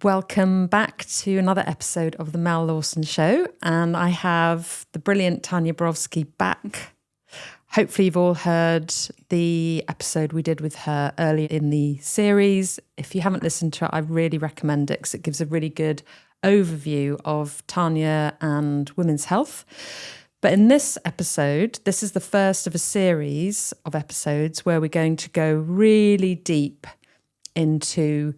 Welcome back to another episode of the Lawson Show. And I have the brilliant Tanya Borowski back. Hopefully you've all heard the episode we did with her earlier in the series. If you haven't listened to it, I really recommend it because it gives a really good overview of Tanya and women's health. But in this episode, this is the first of a series of episodes where we're going to go really deep into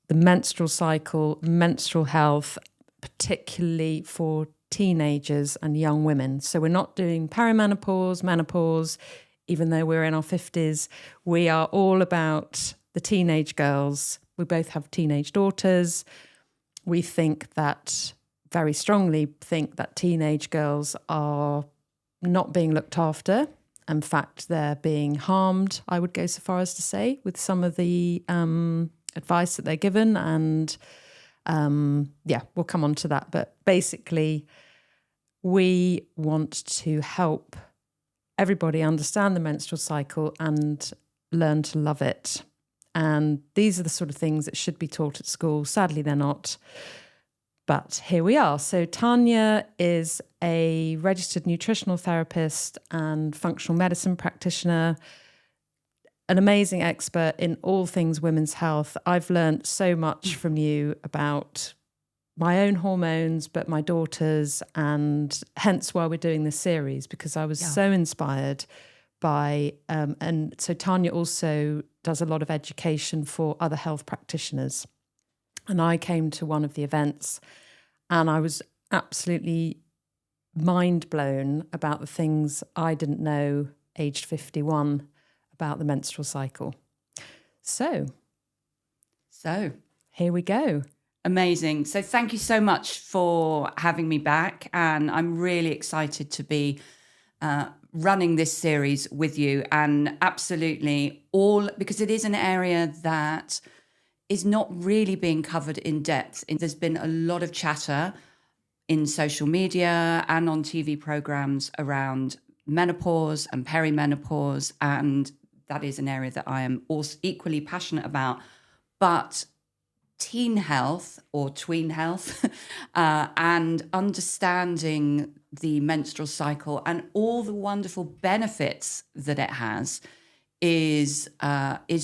the menstrual cycle, menstrual health, particularly for teenagers and young women. So we're not doing perimenopause, menopause, even though we're in our 50s. We are all about the teenage girls. We both have teenage daughters. We very strongly think that teenage girls are not being looked after. In fact, they're being harmed, I would go so far as to say, with some of the advice that they're given. And we'll come on to that. But basically, we want to help everybody understand the menstrual cycle and learn to love it. And these are the sort of things that should be taught at school. Sadly, they're not. But here we are. So Tanya is a registered nutritional therapist and functional medicine practitioner, an amazing expert in all things women's health. I've learned so much from you about my own hormones, but my daughter's, and hence why we're doing this series, because I was so inspired by, and so Tanya also does a lot of education for other health practitioners. And I came to one of the events and I was absolutely mind blown about the things I didn't know aged 51 about the menstrual cycle. So here we go. Amazing. So thank you so much for having me back. And I'm really excited to be running this series with you. And absolutely because it is an area that is not really being covered in depth. There's been a lot of chatter in social media and on TV programs around menopause and perimenopause. And that is an area that I am also equally passionate about. But teen health or tween health and understanding the menstrual cycle and all the wonderful benefits that it has is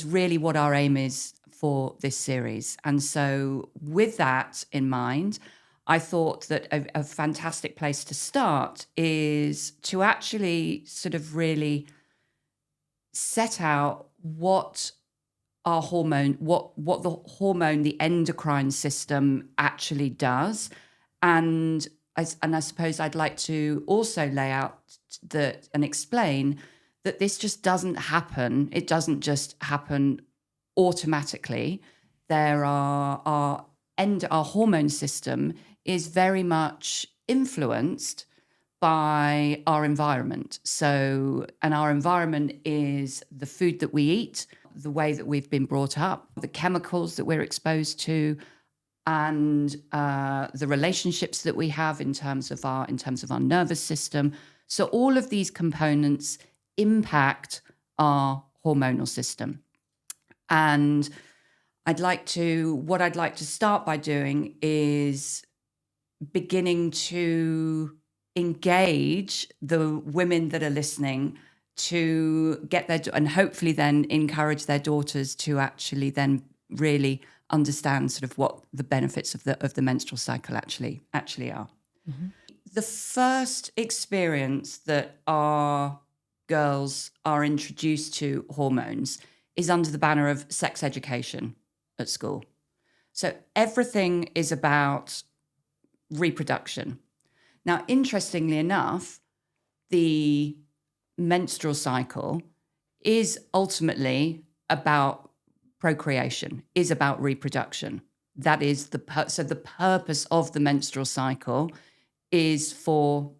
really what our aim is for this series. And so with that in mind, I thought that a fantastic place to start is to actually sort of really set out what our hormone, what the hormone, the endocrine system actually does. And I suppose I'd like to also lay out and explain that this just doesn't happen. It doesn't just happen automatically. Our hormone system is very much influenced by our environment. So, and our environment is the food that we eat, the way that we've been brought up, the chemicals that we're exposed to, and the relationships that we have in terms of our nervous system. So all of these components impact our hormonal system. And what I'd like to start by doing is beginning to engage the women that are listening to get and hopefully then encourage their daughters to actually then really understand sort of what the benefits of the menstrual cycle actually are. Mm-hmm. The first experience that our girls are introduced to hormones is under the banner of sex education at school. So everything is about reproduction. Now, interestingly enough, the menstrual cycle is ultimately about procreation, is about reproduction. That is so the purpose of the menstrual cycle is for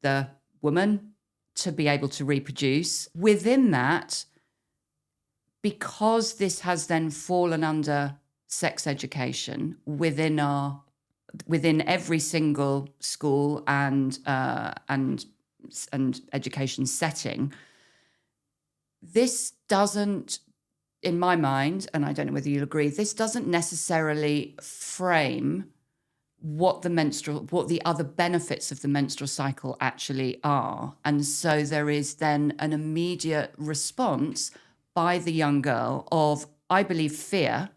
the woman to be able to reproduce. Within that, because this has then fallen under sex education within every single school and education setting, this doesn't in my mind, and I don't know whether you'll agree, this doesn't necessarily frame what the other benefits of the menstrual cycle actually are. And so there is then an immediate response by the young girl of, I believe, fear,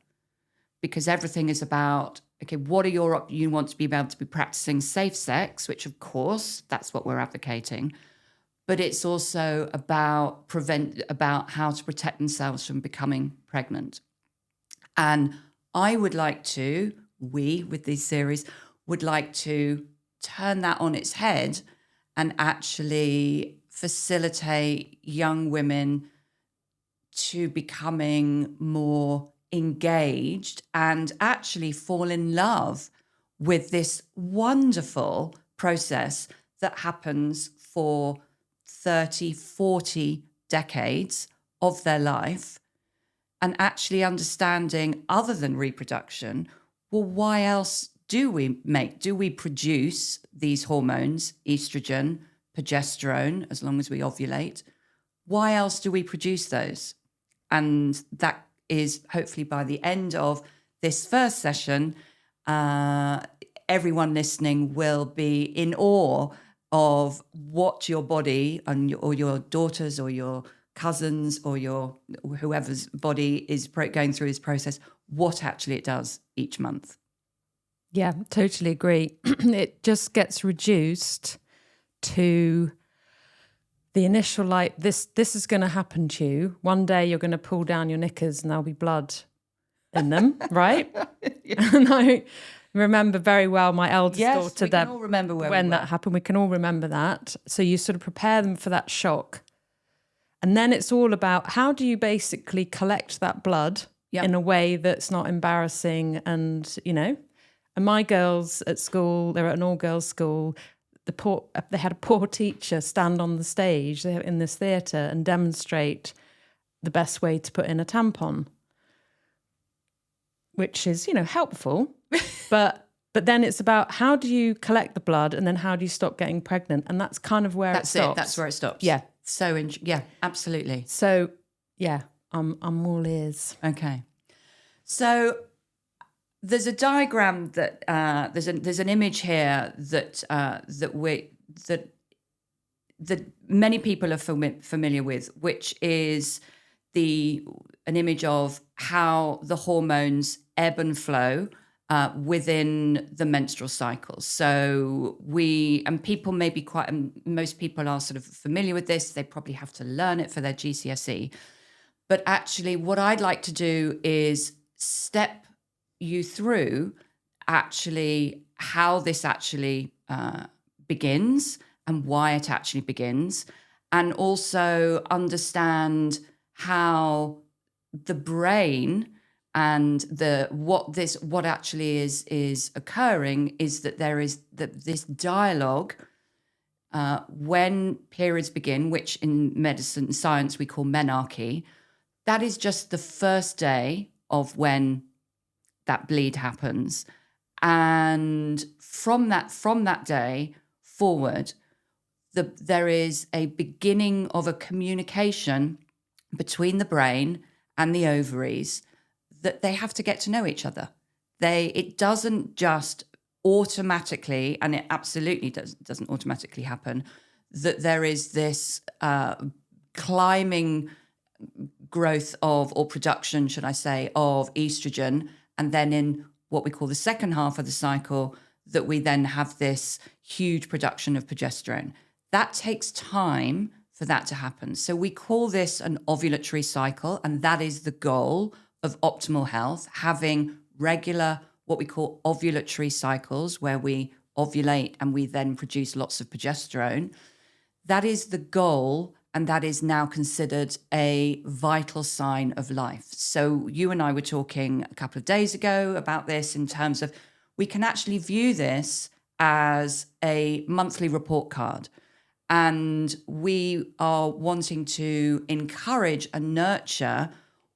because everything is about, okay, what are you want to be able to be practicing safe sex, which of course, that's what we're advocating. But it's also about how to protect themselves from becoming pregnant. And I would like to, with these series, would like to turn that on its head and actually facilitate young women to becoming more engaged and actually fall in love with this wonderful process that happens for 30, 40 decades of their life, and actually understanding, other than reproduction, well, why else do we produce these hormones, estrogen, progesterone, as long as we ovulate? Why else do we produce those? And that is hopefully by the end of this first session, everyone listening will be in awe of what your body or your daughters or your cousins or your whoever's body is going through this process, what actually it does each month. Yeah, totally agree. It just gets reduced to the initial, like, this is going to happen to you. One day you're going to pull down your knickers and there'll be blood in them, right? Yeah. And I remember very well my eldest daughter, we can all remember when that happened. We can all remember that. So you sort of prepare them for that shock. And then it's all about, how do you basically collect that blood in a way that's not embarrassing? And, and my girls at school, they're at an all-girls school, they had a poor teacher stand on the stage in this theatre and demonstrate the best way to put in a tampon, which is, helpful. But then it's about, how do you collect the blood, and then how do you stop getting pregnant? And that's kind of where it stops. That's where it stops. Yeah. So, yeah, absolutely. So, yeah, I'm all ears. Okay. So there's a diagram that there's an image here that many people are familiar with, which is an image of how the hormones ebb and flow within the menstrual cycle. So people may be most people are sort of familiar with this. They probably have to learn it for their GCSE. But actually, what I'd like to do is step you through actually how this actually begins and why it actually begins, and also understand how the brain and what actually is occurring is that there is this dialogue when periods begin, which in medicine and science we call menarche. That is just the first day of when that bleed happens, and from that day forward, there is a beginning of a communication between the brain and the ovaries, that they have to get to know each other. It doesn't just automatically, and it absolutely doesn't automatically happen, that there is this climbing growth or production, should I say, of estrogen, and then in what we call the second half of the cycle, that we then have this huge production of progesterone. That takes time for that to happen. So we call this an ovulatory cycle, and that is the goal of optimal health, having regular, what we call ovulatory cycles, where we ovulate and we then produce lots of progesterone. That is the goal, and that is now considered a vital sign of life. So you and I were talking a couple of days ago about this, in terms of, we can actually view this as a monthly report card. And we are wanting to encourage and nurture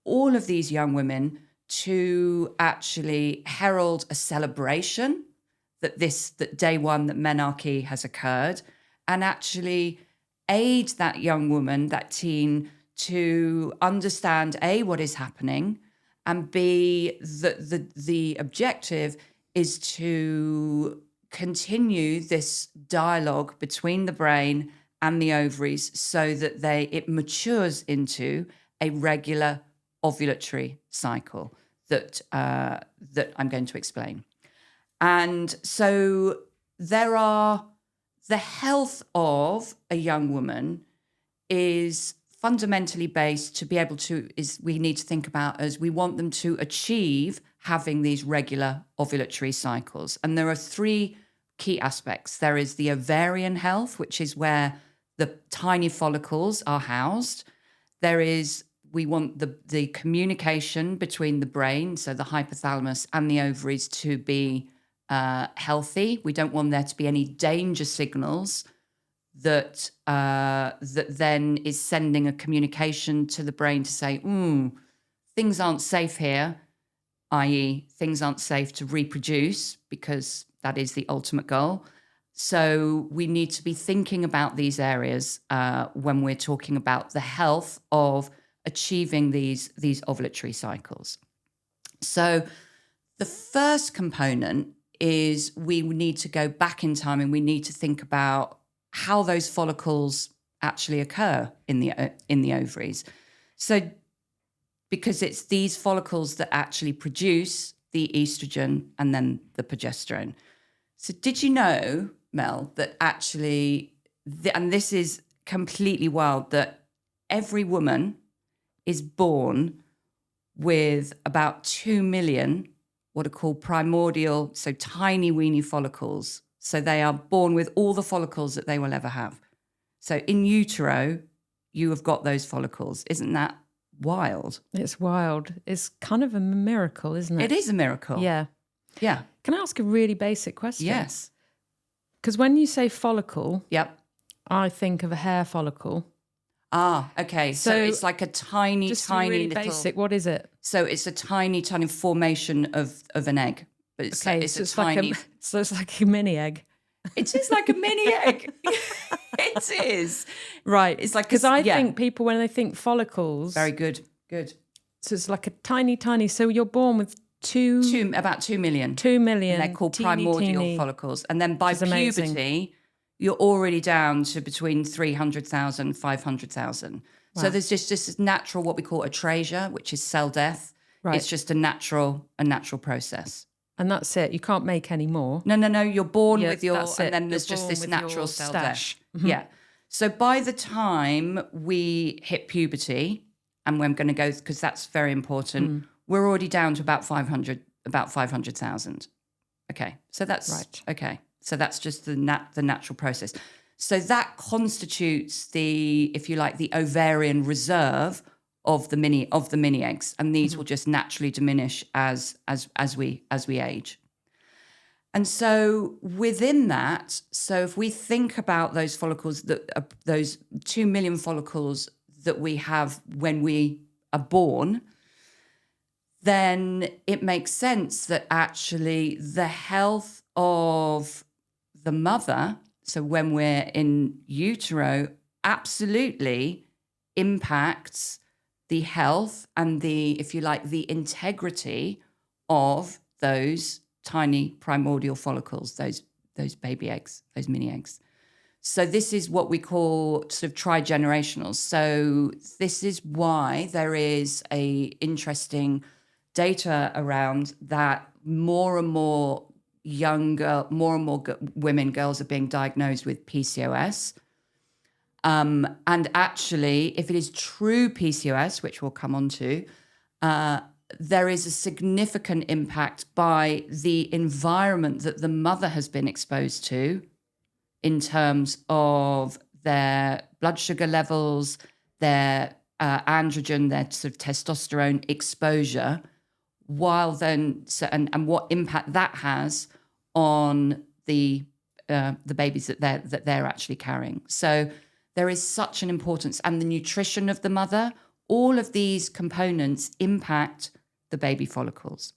all of these young women to actually herald a celebration that day one that menarche has occurred, and actually aid that young woman, that teen, to understand A, what is happening, and B, the objective is to continue this dialogue between the brain and the ovaries so that it matures into a regular ovulatory cycle that I'm going to explain. And so the health of a young woman is fundamentally based to be able to, we need to think about as we want them to achieve having these regular ovulatory cycles. And there are three key aspects. There is the ovarian health, which is where the tiny follicles are housed. We want the communication between the brain, so the hypothalamus and the ovaries, to be healthy. We don't want there to be any danger signals that then is sending a communication to the brain to say, things aren't safe here, i.e. things aren't safe to reproduce, because that is the ultimate goal. So we need to be thinking about these areas when we're talking about the health of achieving these ovulatory cycles. So the first component is we need to go back in time and we need to think about how those follicles actually occur in the ovaries. So because it's these follicles that actually produce the estrogen and then the progesterone. So did you know, Mel, that actually, and this is completely wild, that every woman is born with about 2 million what are called primordial, so tiny weeny follicles. So they are born with all the follicles that they will ever have. So in utero, you have got those follicles. Isn't that wild? It's wild. It's kind of a miracle, isn't it? It is a miracle. Yeah. Yeah. Can I ask a really basic question? Yes. Because when you say follicle, Yep. I think of a hair follicle. Ah, okay. So it's like a tiny, just tiny really little... basic. What is it? So it's a tiny, tiny formation of an egg. But it's, Okay, it's so a tiny... so it's like a mini egg. It is like a mini egg. It is. Right. It's like... Because I think people, when they think follicles... Very good. Good. So it's like a tiny, tiny... So you're born with about 2 million. 2 million. And they're called teeny, primordial teeny, follicles. And then by amazing. puberty, you're already down to between 300,000, 500,000. Wow. So there's just this natural, what we call atrasia, which is cell death. Right. It's just a natural process. And that's it. You can't make any more. No. You're born with your, and then there's just this natural cell stash. death. Mm-hmm. Yeah. So by the time we hit puberty, and we're going to go, because that's very important, we're already down to about 500,000. Okay. So that's right. Okay. So that's just the natural process. So that constitutes if you like, the ovarian reserve of the mini eggs, and these will just naturally diminish as we age. And so within that, so if we think about those follicles, those 2 million follicles that we have when we are born, then it makes sense that actually the health of the mother, so when we're in utero, absolutely impacts the health and the, if you like, the integrity of those tiny primordial follicles, those baby eggs, those mini eggs. So this is what we call sort of trigenerational. So this is why there is a interesting data around that more and more women, girls are being diagnosed with PCOS. And actually, if it is true PCOS, which we'll come on to, there is a significant impact by the environment that the mother has been exposed to in terms of their blood sugar levels, their androgen, their sort of testosterone exposure, while then, and what impact that has on the babies that they're actually carrying. So there is such an importance, and the nutrition of the mother, all of these components impact the baby follicles.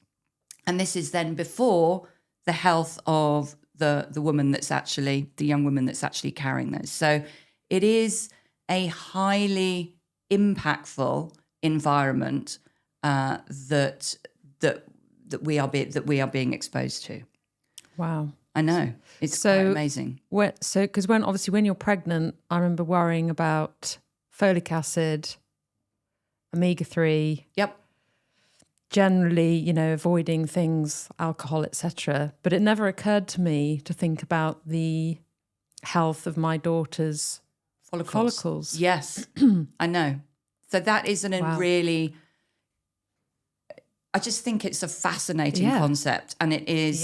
And this is then before the health of the woman that's actually, the young woman that's actually carrying those. So it is a highly impactful environment that we are being exposed to. Wow. I know. It's quite amazing. Because when you're pregnant, I remember worrying about folic acid, omega-3. Yep. Generally, avoiding things, alcohol, etc. But it never occurred to me to think about the health of my daughter's follicles. Yes, I know. So that isn't a really... I just think it's a fascinating concept, and it is,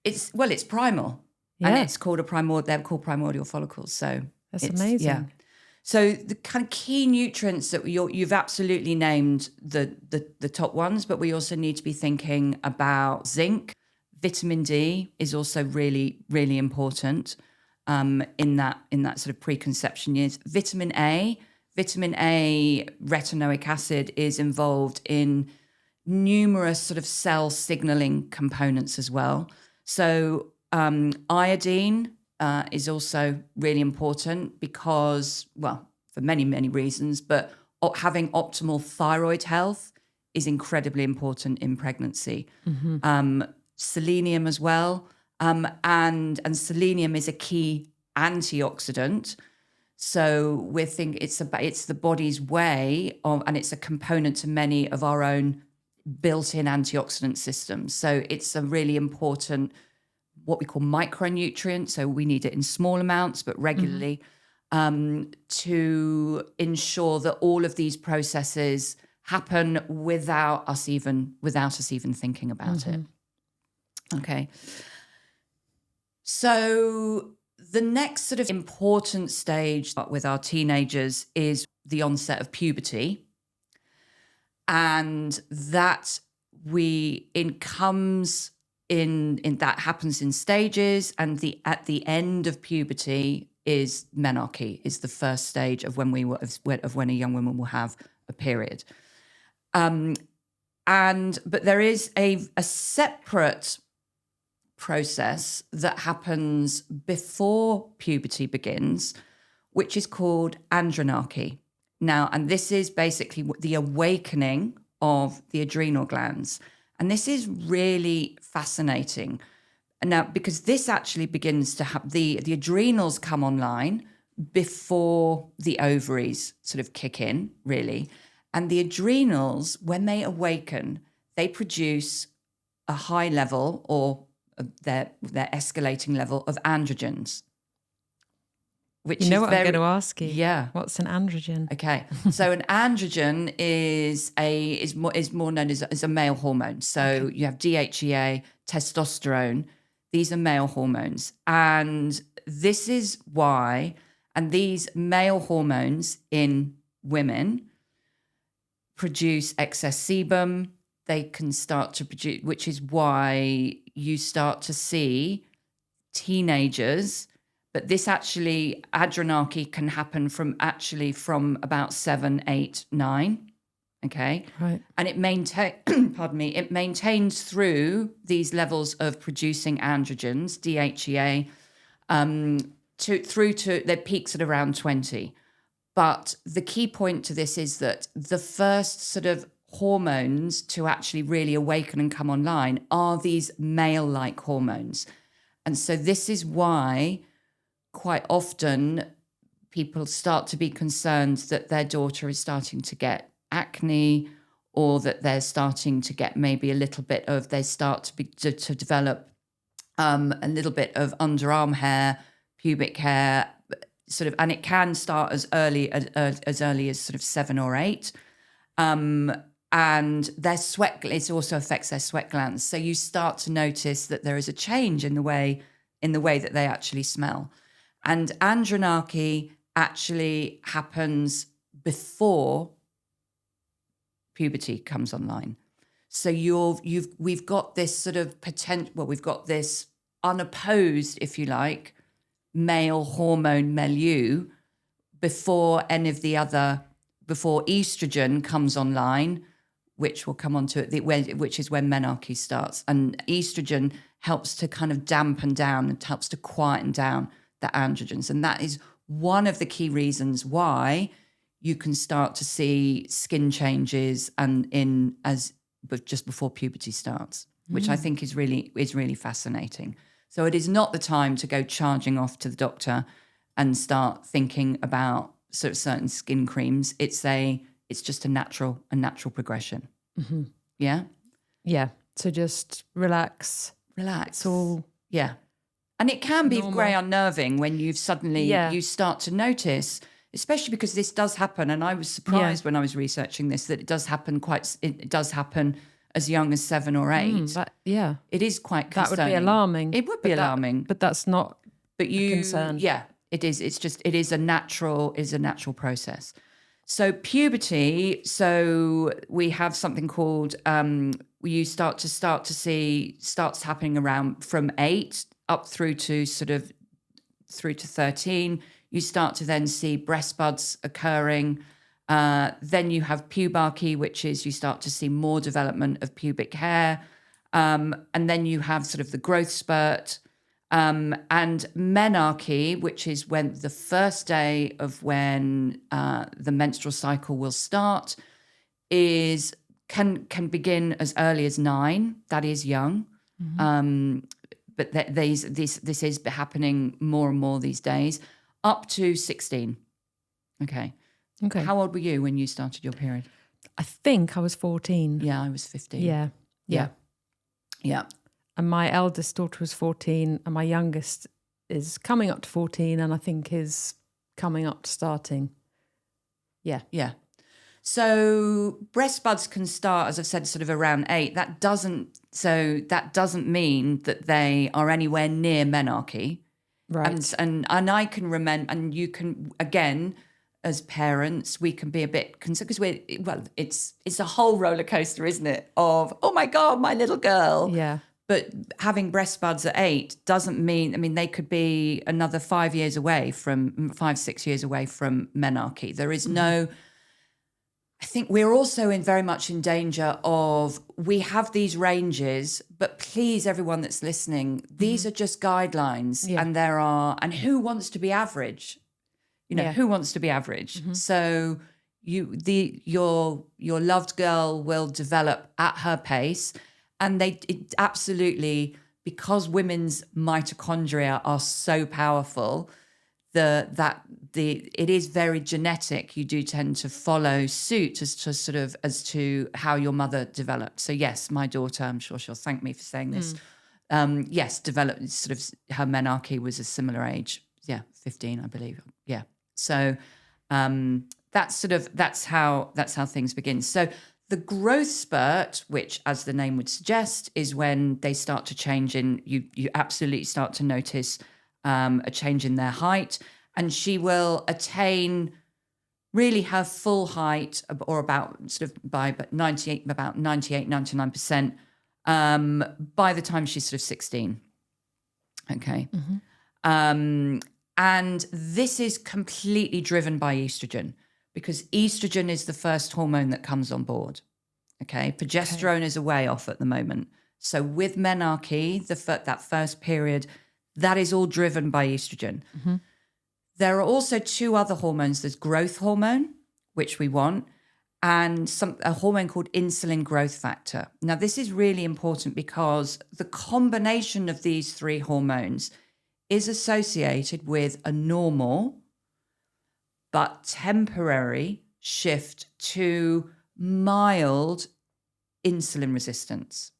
it's primal, and it's called they're called primordial follicles. So that's amazing. Yeah. So the kind of key nutrients that you've absolutely named the top ones, but we also need to be thinking about zinc. Vitamin D is also really, really important in that sort of preconception years. Vitamin A, retinoic acid, is involved in numerous sort of cell signaling components as well. So iodine is also really important because, well, for many, many reasons, but having optimal thyroid health is incredibly important in pregnancy. Mm-hmm. Selenium as well. And selenium is a key antioxidant. So we think it's the body's way of, and it's a component to many of our own built-in antioxidant systems. So it's a really important, what we call micronutrient. So we need it in small amounts, but regularly, to ensure that all of these processes happen without us even thinking about it. Okay. So the next sort of important stage with our teenagers is the onset of puberty. And that happens in stages, and at the end of puberty is menarche, is the first stage of when a young woman will have a period. But there is a separate process that happens before puberty begins, which is called andronarche. Now, and this is basically the awakening of the adrenal glands. And this is really fascinating. Now, because this actually begins to have the adrenals come online before the ovaries sort of kick in, really. And the adrenals, when they awaken, they produce a high level, or their escalating level, of androgens. Which what I'm going to ask you? Yeah. What's an androgen? Okay. So an androgen is more known as a male hormone. So you have DHEA, testosterone. These are male hormones. And this is why, and these male hormones in women produce excess sebum. They can start to produce, which is why you start to see teenagers. But this actually, adrenarche can happen from about 7, 8, 9. Okay. Right. And it maintains through these levels of producing androgens, DHEA, through to their peaks at around 20. But the key point to this is that the first sort of hormones to actually really awaken and come online are these male-like hormones. And so this is why quite often people start to be concerned that their daughter is starting to get acne, or that they're starting to get maybe they start to develop a little bit of underarm hair, pubic hair, sort of, and it can start as early as sort of 7 or 8. And their sweat, it also affects their sweat glands. So you start to notice that there is a change in the way that they actually smell. And andronarche actually happens before puberty comes online. So we've got this sort of potential. Well, we've got this unopposed, if you like, male hormone milieu before estrogen comes online, which we'll come on to which is when menarche starts. And estrogen helps to kind of dampen down and helps to quieten down the androgens. And that is one of the key reasons why you can start to see skin changes but just before puberty starts, which I think is really fascinating. So it is not the time to go charging off to the doctor and start thinking about sort of certain skin creams. It's just a natural progression. Mm-hmm. Yeah. Yeah. So just relax. Relax. It's all and it can be normal. very unnerving when you start to notice, especially because this does happen. And I was surprised when I was researching this that it does happen as young as 7 or 8. It is quite concerning. That would be alarming. It would be alarming. But that's not a concern. Yeah, it is. It is a natural process. So puberty, so we have something called, you start to see, starts happening around from 8 up through to 13. You start to then see breast buds occurring. Then you have pubarchy, which is you start to see more development of pubic hair. And then you have sort of the growth spurt. And menarche, which is when the first day of when the menstrual cycle will start, can begin as early as 9. That is young, but this is happening more and more these days, up to 16. Okay. How old were you when you started your period? I think I was 14. Yeah, I was 15. Yeah. And my eldest daughter was 14, and my youngest is coming up to 14, and I think is coming up to starting. Yeah. So breast buds can start, as I've said, sort of around 8. That doesn't mean that they are anywhere near menarche. Right. And I can remember, and you can, again, as parents, we can be a bit concerned because it's a whole roller coaster, isn't it? Of, oh my God, my little girl. Yeah. But having breast buds at 8 doesn't mean, they could be another 5, 6 years away from menarche. There is no, I think we're also very much in danger of, we have these ranges, but please, everyone that's listening, these are just guidelines. Yeah. And who wants to be average? Who wants to be average? So your loved girl will develop at her pace. And it absolutely, because women's mitochondria are so powerful, it is very genetic. You do tend to follow suit as to how your mother developed. So yes, my daughter, I'm sure she'll thank me for saying this. Yes, developed sort of, her menarche was a similar age. Yeah, 15, I believe. Yeah. So that's how things begin. So the growth spurt, which, as the name would suggest, is when they start to change you absolutely start to notice a change in their height. And she will attain really her full height, or about sort of by about 98, 99%, by the time she's sort of 16. Okay. And this is completely driven by estrogen, because estrogen is the first hormone that comes on board. Okay. Progesterone is a way off at the moment. So with menarche, that first period, that is all driven by estrogen. There are also 2 other hormones. There's growth hormone, which we want, and a hormone called insulin growth factor. Now, this is really important because the combination of these 3 hormones is associated with a normal but temporary shift to mild insulin resistance.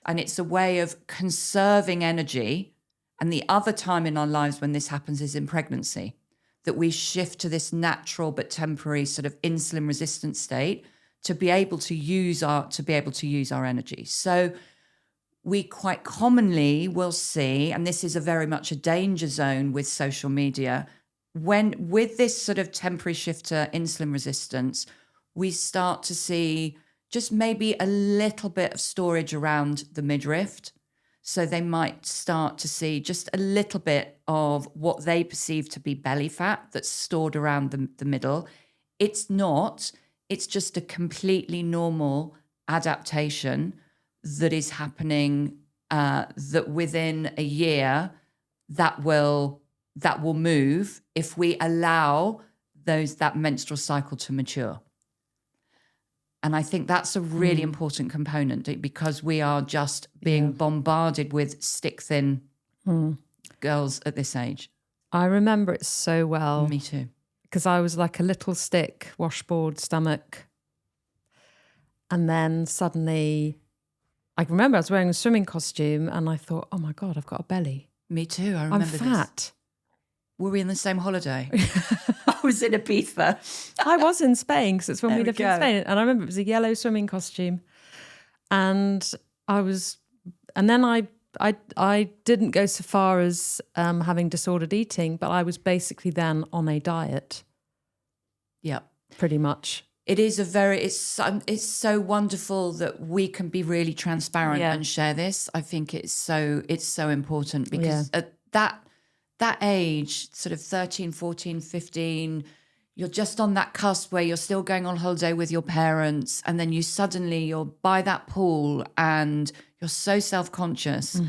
And it's a way of conserving energy. And the other time in our lives when this happens is in pregnancy, that we shift to this natural but temporary sort of insulin resistant state to be able to use our energy. So we quite commonly will see, and this is very much a danger zone with social media, when with this sort of temporary shift to insulin resistance, we start to see just maybe a little bit of storage around the midriff. So they might start to see just a little bit of what they perceive to be belly fat that's stored around the middle. It's not. It's just a completely normal adaptation that is happening, that within a year, that will that will move if we allow that menstrual cycle to mature. And I think that's a really important component, because we are just being bombarded with stick-thin girls at this age. I remember it so well. Me too. Because I was like a little stick, washboard stomach. And then suddenly, I remember I was wearing a swimming costume and I thought, oh my God, I've got a belly. Me too. I remember I'm fat. this. Were we in the same holiday? I was in Ibiza. I was in Spain, because it's when we lived in go. Spain. And I remember it was a yellow swimming costume. And then I didn't go so far as having disordered eating, but I was basically then on a diet. Yeah. Pretty much. It is it's so wonderful that we can be really transparent and share this. I think it's so important, because at that age, sort of 13, 14, 15, you're just on that cusp where you're still going on holiday with your parents, and then you're by that pool and you're so self-conscious,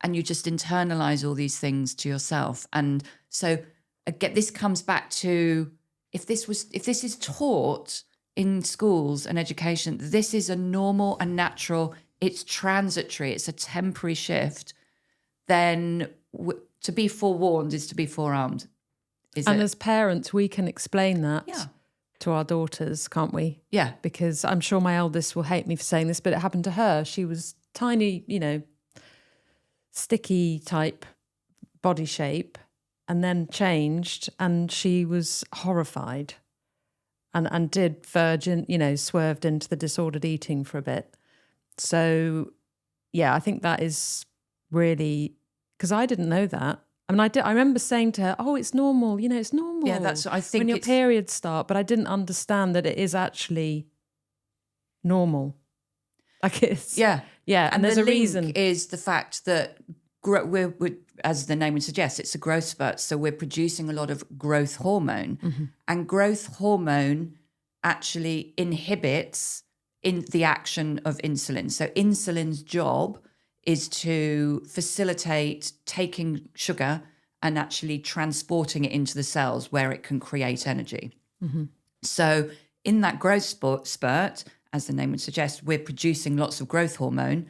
and you just internalize all these things to yourself. And so again, this comes back to, if this is taught in schools and education, this is a normal and natural, it's transitory, it's a temporary shift, then to be forewarned is to be forearmed. As parents, we can explain that to our daughters, can't we? Yeah. Because I'm sure my eldest will hate me for saying this, but it happened to her. She was tiny, sticky type body shape, and then changed, and she was horrified and did swerved into the disordered eating for a bit. So, yeah, I think that is really, because I didn't know that. I mean, I remember saying to her, "Oh, it's normal. It's normal. Yeah, that's. I think when your periods start," but I didn't understand that it is actually normal. Like it's yeah. And there's the a reason. Is the fact that we're, as the name would suggest, it's a growth spurt. So we're producing a lot of growth hormone, and growth hormone actually inhibits in the action of insulin. So insulin's job is to facilitate taking sugar and actually transporting it into the cells where it can create energy. So in that growth spurt, as the name would suggest, we're producing lots of growth hormone.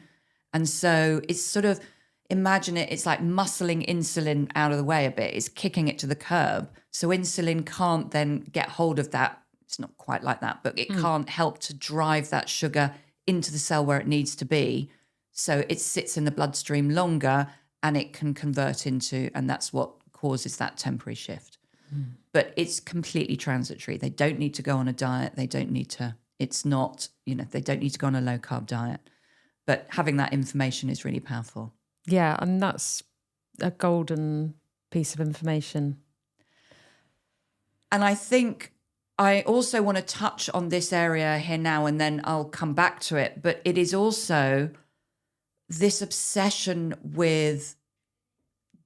And so it's sort of, imagine it's like muscling insulin out of the way a bit. It's kicking it to the curb. So insulin can't then get hold of that. It's not quite like that, but it can't help to drive that sugar into the cell where it needs to be. So it sits in the bloodstream longer and it can convert into, and that's what causes that temporary shift. But it's completely transitory. They don't need to go on a diet. They don't need to, it's not, they don't need to go on a low carb diet. But having that information is really powerful. Yeah, and that's a golden piece of information. And I think I also want to touch on this area here now, and then I'll come back to it. But it is also this obsession with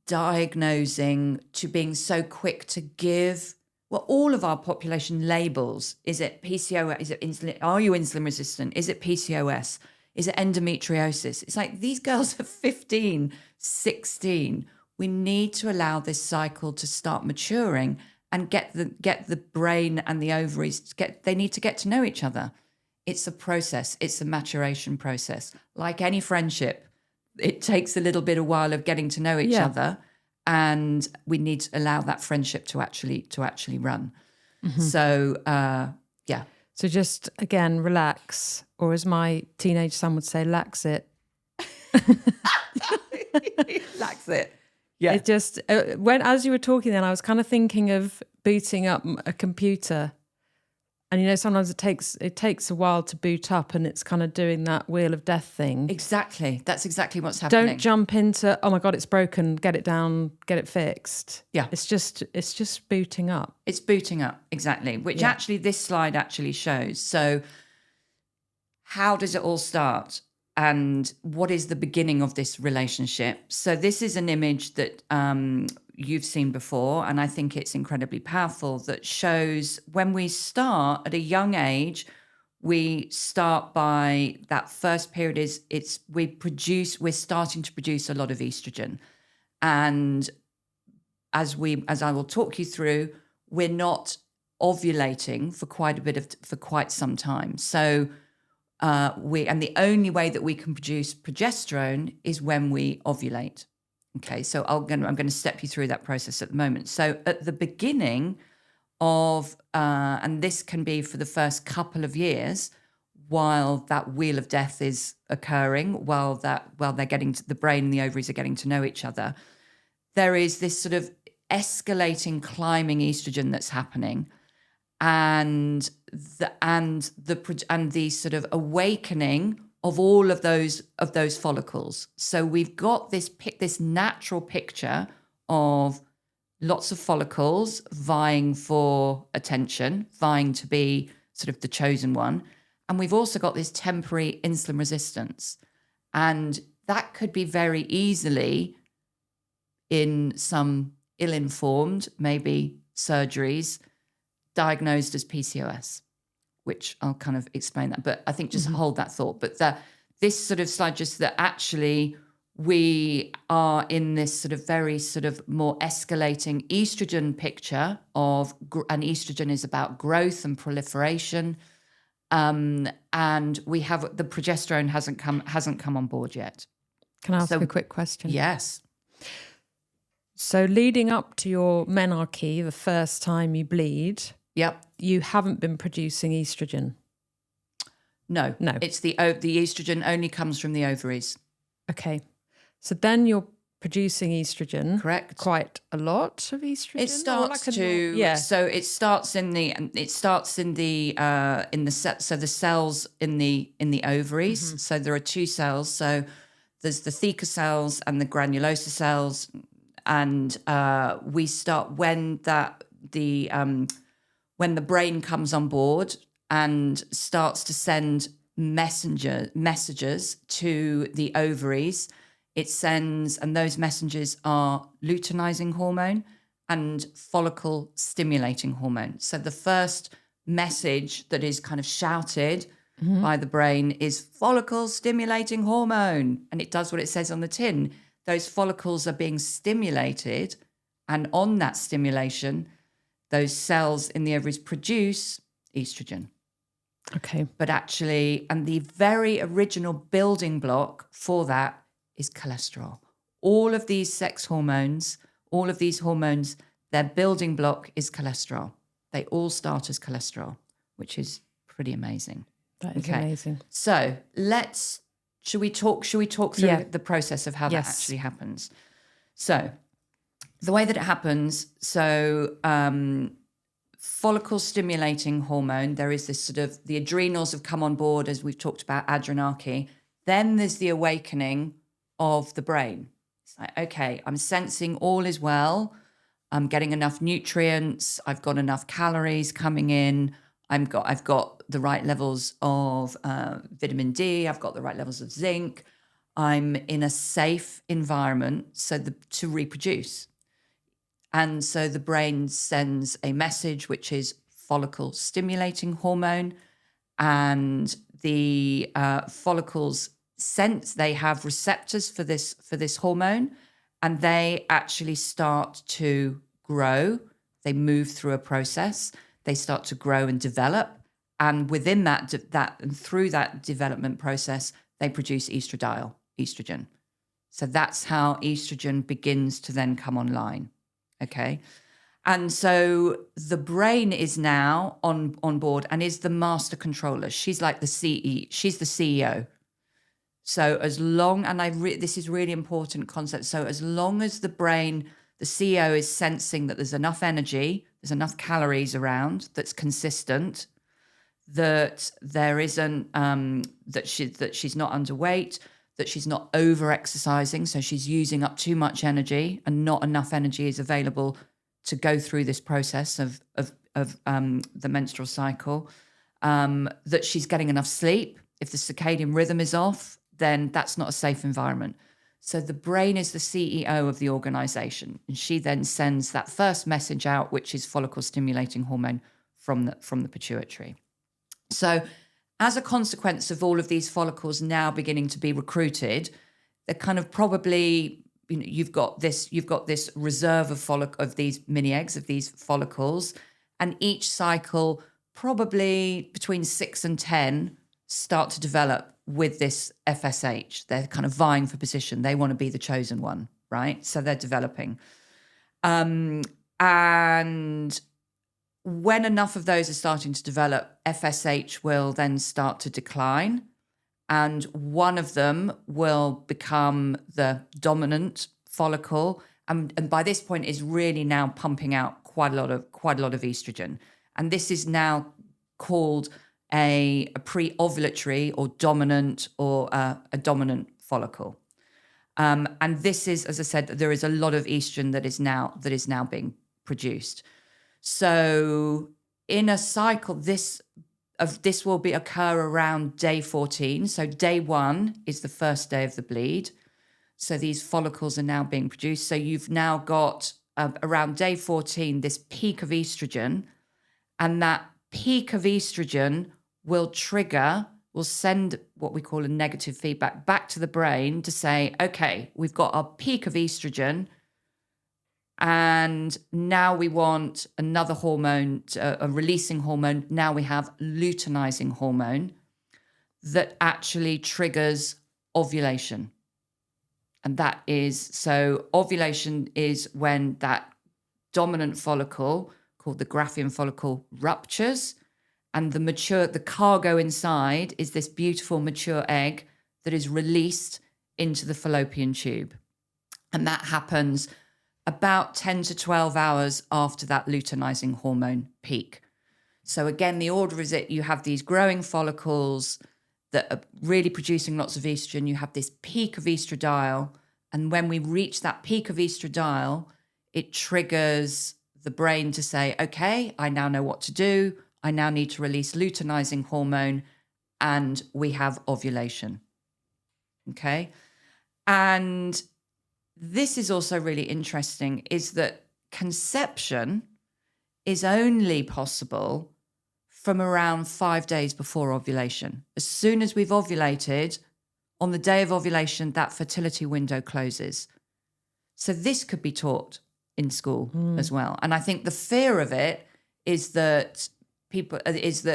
diagnosing, to being so quick to give, well, all of our population labels. Is it PCOS? Is it insulin? Are you insulin resistant? Is it PCOS? Is it endometriosis? It's like these girls are 15, 16. We need to allow this cycle to start maturing and get the brain and the ovaries they need to get to know each other. It's a process. It's a maturation process. Like any friendship, it takes a little bit of while of getting to know each other, and we need to allow that friendship to actually run. So, So just, again, relax, or as my teenage son would say, lax it. Lax it. Yeah. It just, as you were talking then, I was kind of thinking of booting up a computer. And, sometimes it takes a while to boot up, and it's kind of doing that wheel of death thing. Exactly. That's exactly what's happening. Don't jump into, oh my God, it's broken, get it down, get it fixed. Yeah. It's just booting up. It's booting up, exactly, which actually this slide actually shows. So how does it all start? And what is the beginning of this relationship? So this is an image that you've seen before, and I think it's incredibly powerful, that shows when we start at a young age, we start by that first period we're starting to produce a lot of estrogen. And as I will talk you through, we're not ovulating for quite some time. So and the only way that we can produce progesterone is when we ovulate. Okay, so I'm going to step you through that process at the moment. So at the beginning of, and this can be for the first couple of years, while that wheel of death is occurring, while they're getting to, the brain and the ovaries are getting to know each other, there is this sort of escalating, climbing estrogen that's happening, and the sort of awakening of all of those follicles. So we've got this natural picture of lots of follicles vying for attention, vying to be sort of the chosen one. And we've also got this temporary insulin resistance. And that could be very easily, in some ill-informed, maybe surgeries, diagnosed as PCOS, which I'll kind of explain that. But I think just hold that thought. But this sort of slide, just that actually we are in this sort of very sort of more escalating estrogen picture of, and estrogen is about growth and proliferation. And we have, the progesterone hasn't come on board yet. Can I ask a quick question? Yes. So leading up to your menarche, the first time you bleed, yep, you haven't been producing estrogen. No. It's the estrogen only comes from the ovaries. Okay. So then you're producing estrogen. Correct. Quite a lot of estrogen. It starts So it starts in the cells in the ovaries. So there are two cells. So there's the theca cells and the granulosa cells, and we start when the brain comes on board and starts to send messages to the ovaries. It sends, and those messages are luteinizing hormone and follicle stimulating hormone. So the first message that is kind of shouted by the brain is follicle stimulating hormone. And it does what it says on the tin. Those follicles are being stimulated, and on that stimulation, those cells in the ovaries produce estrogen. Okay. But actually, and the very original building block for that is cholesterol. All of these sex hormones, all of these hormones, their building block is cholesterol. They all start as cholesterol, which is pretty amazing. That is amazing. So should we talk through the process of how that actually happens? So the way that it happens, follicle stimulating hormone, there is this sort of, the adrenals have come on board, as we've talked about, adrenarche. Then there's the awakening of the brain. It's like, okay, I'm sensing all is well. I'm getting enough nutrients. I've got enough calories coming in. I've got the right levels of vitamin D. I've got the right levels of zinc. I'm in a safe environment to reproduce. And so the brain sends a message, which is follicle stimulating hormone, and the follicles sense, they have receptors for this hormone, and they actually start to grow. They move through a process. They start to grow and develop, and within that and through that development process, they produce estrogen. So that's how estrogen begins to then come online. Okay. And so the brain is now on board and is the master controller. She's like the CEO. She's the CEO. So as long, this is really important concept. So as long as the brain, the CEO is sensing that there's enough energy, there's enough calories around, that's consistent, that there isn't, that she's not underweight, that she's not over exercising, so she's using up too much energy and not enough energy is available to go through this process of the menstrual cycle, that she's getting enough sleep. If the circadian rhythm is off, then that's not a safe environment. So the brain is the CEO of the organization, and she then sends that first message out, which is follicle stimulating hormone from the pituitary. So as a consequence of all of these follicles now beginning to be recruited, they're kind of probably you've got this reserve of these mini eggs, of these follicles, and each cycle, probably between 6 and 10, start to develop with this FSH. They're kind of vying for position. They want to be the chosen one, right? So they're developing. And when enough of those are starting to develop, FSH will then start to decline, and one of them will become the dominant follicle, and by this point is really now pumping out quite a lot of estrogen, and this is now called a pre-ovulatory or dominant or a dominant follicle. And this is, as I said, there is a lot of estrogen that is now being produced. So in a cycle, this will occur around day 14. So day 1 is the first day of the bleed. So these follicles are now being produced. So you've now got around day 14 this peak of estrogen, and that peak of estrogen will send what we call a negative feedback back to the brain to say, okay, we've got our peak of estrogen, and now we want another hormone, a releasing hormone. Now we have luteinizing hormone that actually triggers ovulation. And so ovulation is when that dominant follicle called the Graafian follicle ruptures, and the cargo inside is this beautiful mature egg that is released into the fallopian tube. And that happens about 10 to 12 hours after that luteinizing hormone peak. So again, the order is that you have these growing follicles that are really producing lots of estrogen. You have this peak of estradiol. And when we reach that peak of estradiol, it triggers the brain to say, okay, I now know what to do. I now need to release luteinizing hormone, and we have ovulation. Okay. And this is also really interesting, is that conception is only possible from around 5 days before ovulation. As soon as we've ovulated, on the day of ovulation, that fertility window closes. So this could be taught in school as well. And I think the fear of it is that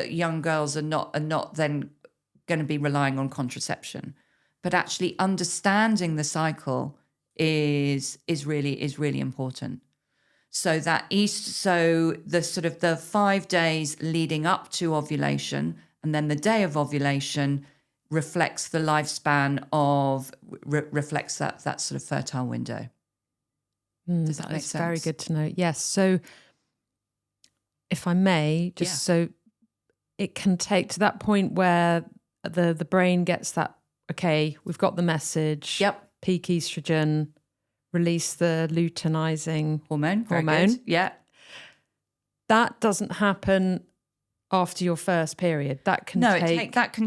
young girls are not then going to be relying on contraception, but actually understanding the cycle is really important. So the 5 days leading up to ovulation, and then the day of ovulation reflects the lifespan reflects that sort of fertile window. Does that make sense? Very good to know. Yes. So if I may, so it can take to that point where the brain gets that, okay, we've got the message. Yep. Peak estrogen, release the luteinizing hormone. Good. Yeah. That doesn't happen after your first period. That can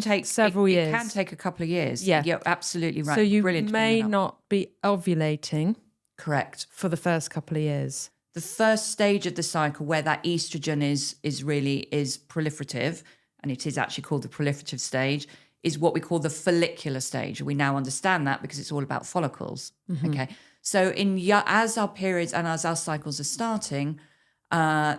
take several years. It can take a couple of years. Yeah. You're absolutely right. So you may not be ovulating. Correct. For the first couple of years. The first stage of the cycle where that estrogen is proliferative, and it is actually called the proliferative stage, is what we call the follicular stage. We now understand that because it's all about follicles. Mm-hmm. Okay. So as our periods and as our cycles are starting,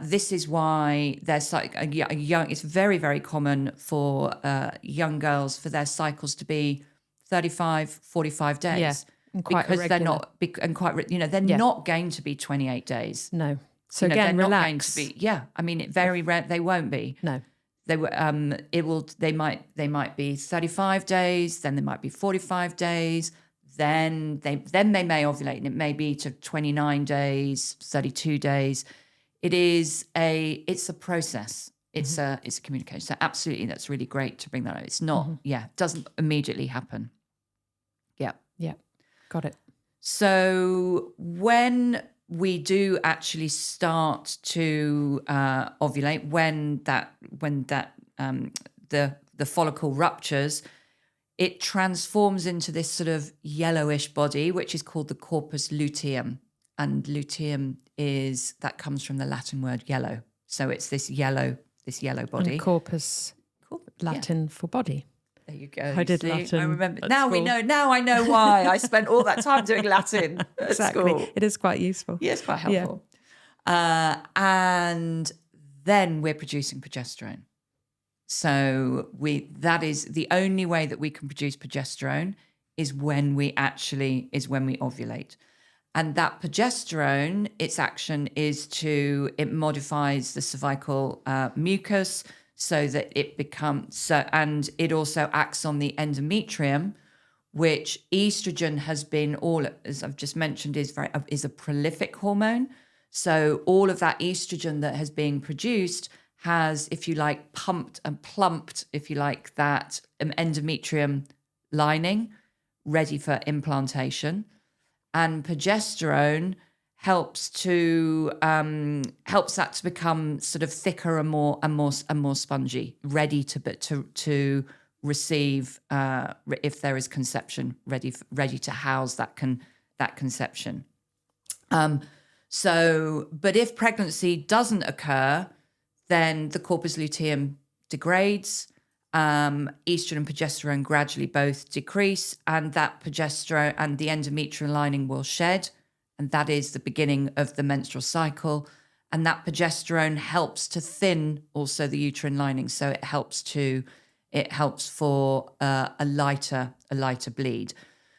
this is why it's very, very common for young girls for their cycles to be 35, 45 days. Yeah. Because irregular. They're not, they're not going to be 28 days. No. So again, they're relax. Not going to be, I mean, it very rare, they won't be. No. They might be 35 days, then they might be 45 days, then they may ovulate, and it may be to 29 days, 32 days. It's a process. It's a communication. So absolutely, that's really great to bring that up. It's not, it doesn't immediately happen. Yeah. Yeah. Got it. So when we do actually start to ovulate, when the follicle ruptures, it transforms into this sort of yellowish body, which is called the corpus luteum. And luteum comes from the Latin word yellow. So it's this yellow body. And corpus, Latin for body. There you go. I did See? Latin. I remember. at Now we school. know. Now I know why I spent all that time doing Latin at Exactly. school. It is quite useful. Yeah, it's quite helpful. And then we're producing progesterone. So that is the only way that we can produce progesterone is when we ovulate. And that progesterone, its action is it modifies the cervical mucus so that it becomes and it also acts on the endometrium, which estrogen has been as I've just mentioned, is a prolific hormone. So all of that estrogen that has been produced has, if you like, pumped and plumped, if you like, that endometrium lining ready for implantation. And progesterone helps that to become sort of thicker and more spongy, ready to receive if there is conception, ready to house that conception. But if pregnancy doesn't occur, then the corpus luteum degrades. Estrogen and progesterone gradually both decrease, and that progesterone and the endometrial lining will shed, and that is the beginning of the menstrual cycle. And that progesterone helps to thin also the uterine lining, so it helps for a lighter bleed.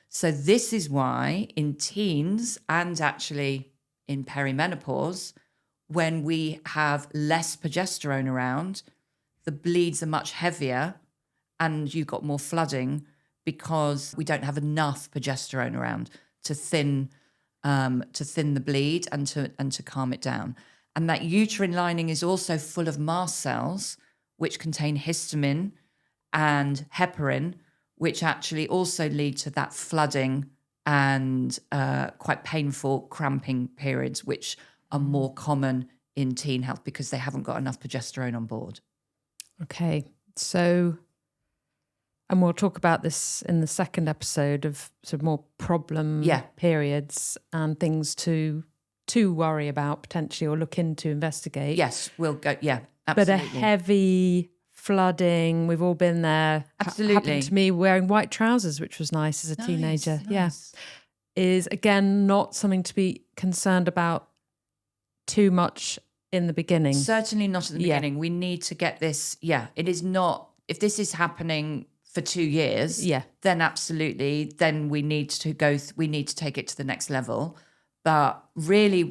So this is why in teens and actually in perimenopause, when we have less progesterone around, the bleeds are much heavier and you've got more flooding because we don't have enough progesterone around to thin the bleed and to calm it down. And that uterine lining is also full of mast cells, which contain histamine and heparin, which actually also lead to that flooding and quite painful cramping periods, which are more common in teen health because they haven't got enough progesterone on board. Okay, so, and we'll talk about this in the second episode of sort of more problem periods and things to worry about potentially or look into, investigate. Yes, we'll go, absolutely. But a heavy flooding, we've all been there. Absolutely. Happened to me wearing white trousers, which was nice as a teenager. Nice. Yeah. Is, again, not something to be concerned about too much in the beginning. Certainly not at the beginning. We need to get this. Yeah, it is not. If this is happening for 2 years, then absolutely, then we need to we need to take it to the next level. But really,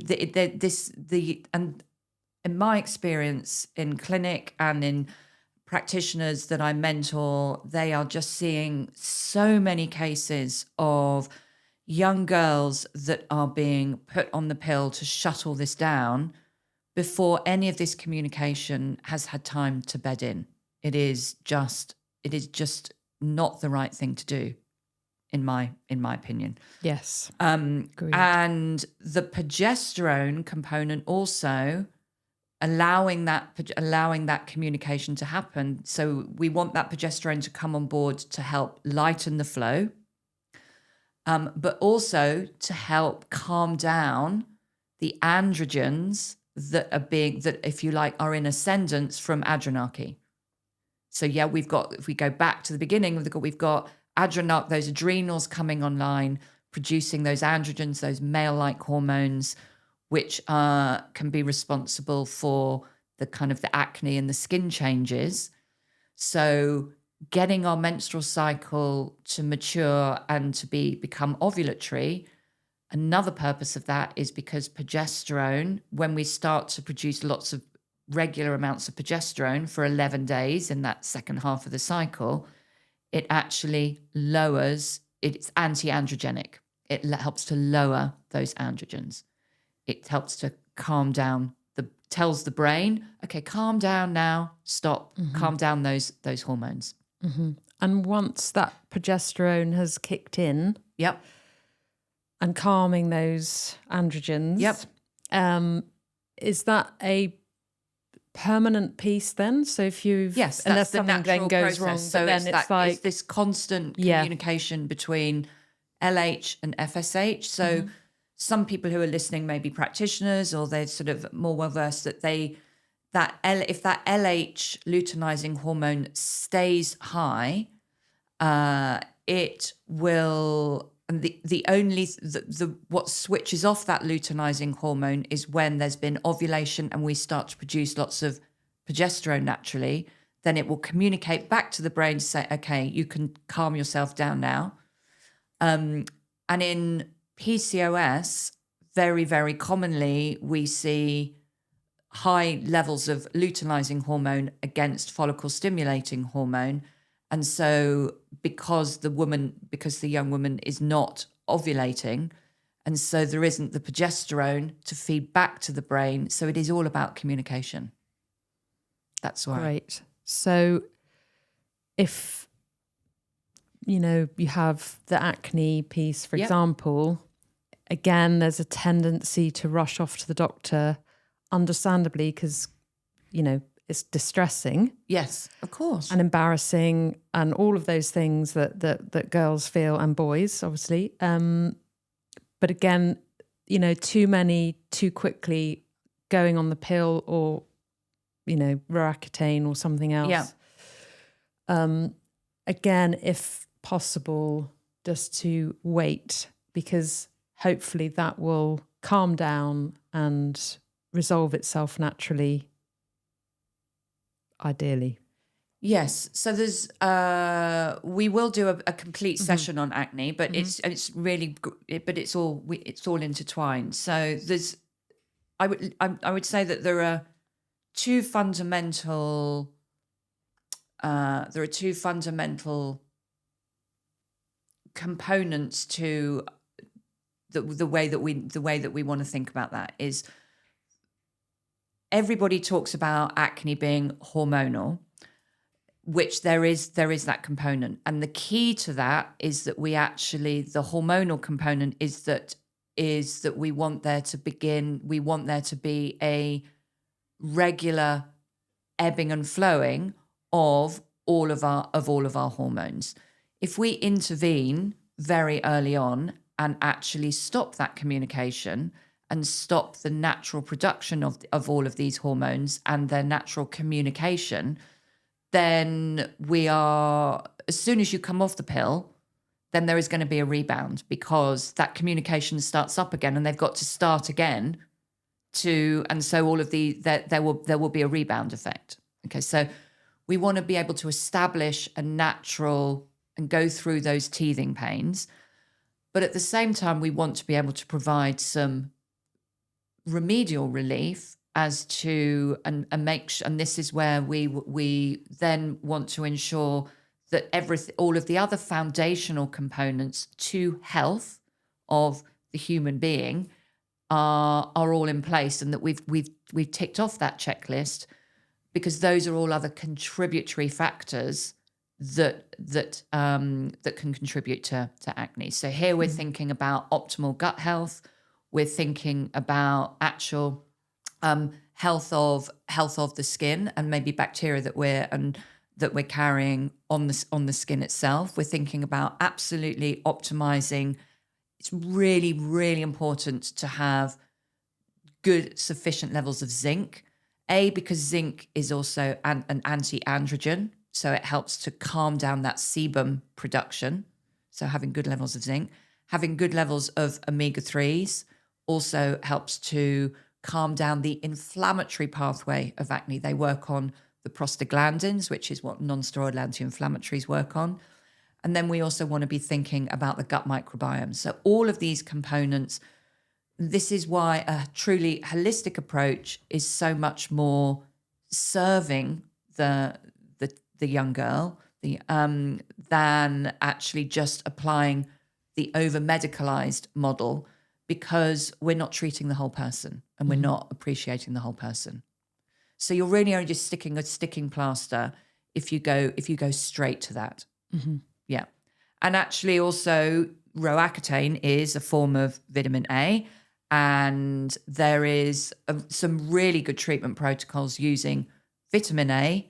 and in my experience in clinic and in practitioners that I mentor, they are just seeing so many cases of young girls that are being put on the pill to shut all this down before any of this communication has had time to bed in. It is just not the right thing to do, in my opinion. Yes. Agreed. And the progesterone component also allowing that communication to happen. So we want that progesterone to come on board to help lighten the flow, but also to help calm down the androgens that if you like, are in ascendance from adrenarche. So if we go back to the beginning, we've got adrenarche, those adrenals coming online, producing those androgens, those male-like hormones, which can be responsible for the kind of the acne and the skin changes. So getting our menstrual cycle to mature and to become ovulatory, another purpose of that is because progesterone, when we start to produce lots of regular amounts of progesterone for 11 days in that second half of the cycle, it actually it's anti-androgenic. It helps to lower those androgens. It helps to calm down, tells the brain, okay, calm down now, stop, calm down those hormones. Mm-hmm. And once that progesterone has kicked in, and calming those androgens, is that a permanent piece then? So if unless something then goes wrong, so then it's this constant communication between LH and FSH. So some people who are listening may be practitioners, or they're sort of more well versed that if that LH luteinizing hormone stays high, it will. And the what switches off that luteinizing hormone is when there's been ovulation and we start to produce lots of progesterone naturally. Then it will communicate back to the brain to say, okay, you can calm yourself down now. And in PCOS, very, very commonly, we see high levels of luteinizing hormone against follicle stimulating hormone. And so because the young woman is not ovulating, and so there isn't the progesterone to feed back to the brain. So it is all about communication. That's why. Great. So if, you have the acne piece, for example, again, there's a tendency to rush off to the doctor, understandably, because, it's distressing. Yes, of course. And embarrassing and all of those things that girls feel, and boys, obviously. But again, too many, too quickly going on the pill or, Roaccutane or something else. Yeah. Again, if possible, just to wait, because hopefully that will calm down and resolve itself naturally, ideally. Yes. So there's we will do a complete session on acne, but it's really it's all intertwined. So I would say that there are two fundamental components to the way that we want to think about that. Is everybody talks about acne being hormonal, which there is that component. And the key to that is that the hormonal component is that we want there to be a regular ebbing and flowing of all of our hormones. If we intervene very early on and actually stop that communication and stop the natural production of all of these hormones and their natural communication, then as soon as you come off the pill, then there is going to be a rebound, because that communication starts up again and they've got to start again and so all of there will be a rebound effect. Okay, so we want to be able to establish a natural and go through those teething pains, but at the same time we want to be able to provide some remedial relief as to and this is where we then want to ensure that all of the other foundational components to health of the human being are all in place, and that we've ticked off that checklist, because those are all other contributory factors that can contribute to acne. So here we're thinking about optimal gut health. We're thinking about actual health of the skin and maybe bacteria that we're carrying on the skin itself. We're thinking about absolutely optimizing. It's really, really important to have good, sufficient levels of zinc. Because zinc is also an anti-androgen, so it helps to calm down that sebum production. So having good levels of zinc, having good levels of omega-3s also helps to calm down the inflammatory pathway of acne. They work on the prostaglandins, which is what non-steroidal anti-inflammatories work on. And then we also want to be thinking about the gut microbiome. So all of these components, this is why a truly holistic approach is so much more serving the young girl than actually just applying the over-medicalized model, because we're not treating the whole person and we're not appreciating the whole person. So you're really only just sticking a sticking plaster if you go straight to that. Mm-hmm. Yeah. And actually also Roaccutane is a form of vitamin A, and there is some really good treatment protocols using vitamin A.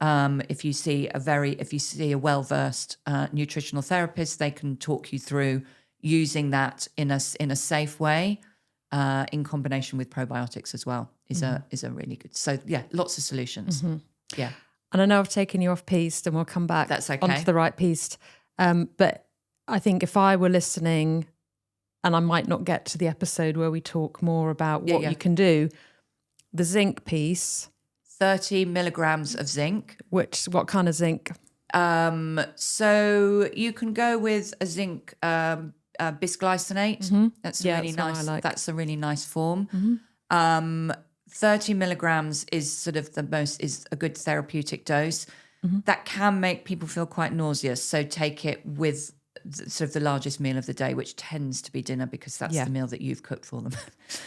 If you see a well-versed nutritional therapist, they can talk you through using that in a safe way, in combination with probiotics as well is a really good. So yeah, lots of solutions. Mm-hmm. Yeah. And I know I've taken you off piste, and we'll come back That's okay. onto the right piste. But I think if I were listening, and I might not get to the episode where we talk more about what you can do, the zinc piece. 30 milligrams of zinc. What kind of zinc? So you can go with a zinc bisglycinate. Mm-hmm. That's really nice. Like. That's a really nice form. Mm-hmm. 30 milligrams is is a good therapeutic dose. Mm-hmm. That can make people feel quite nauseous. So take it with sort of the largest meal of the day, which tends to be dinner, because that's the meal that you've cooked for them.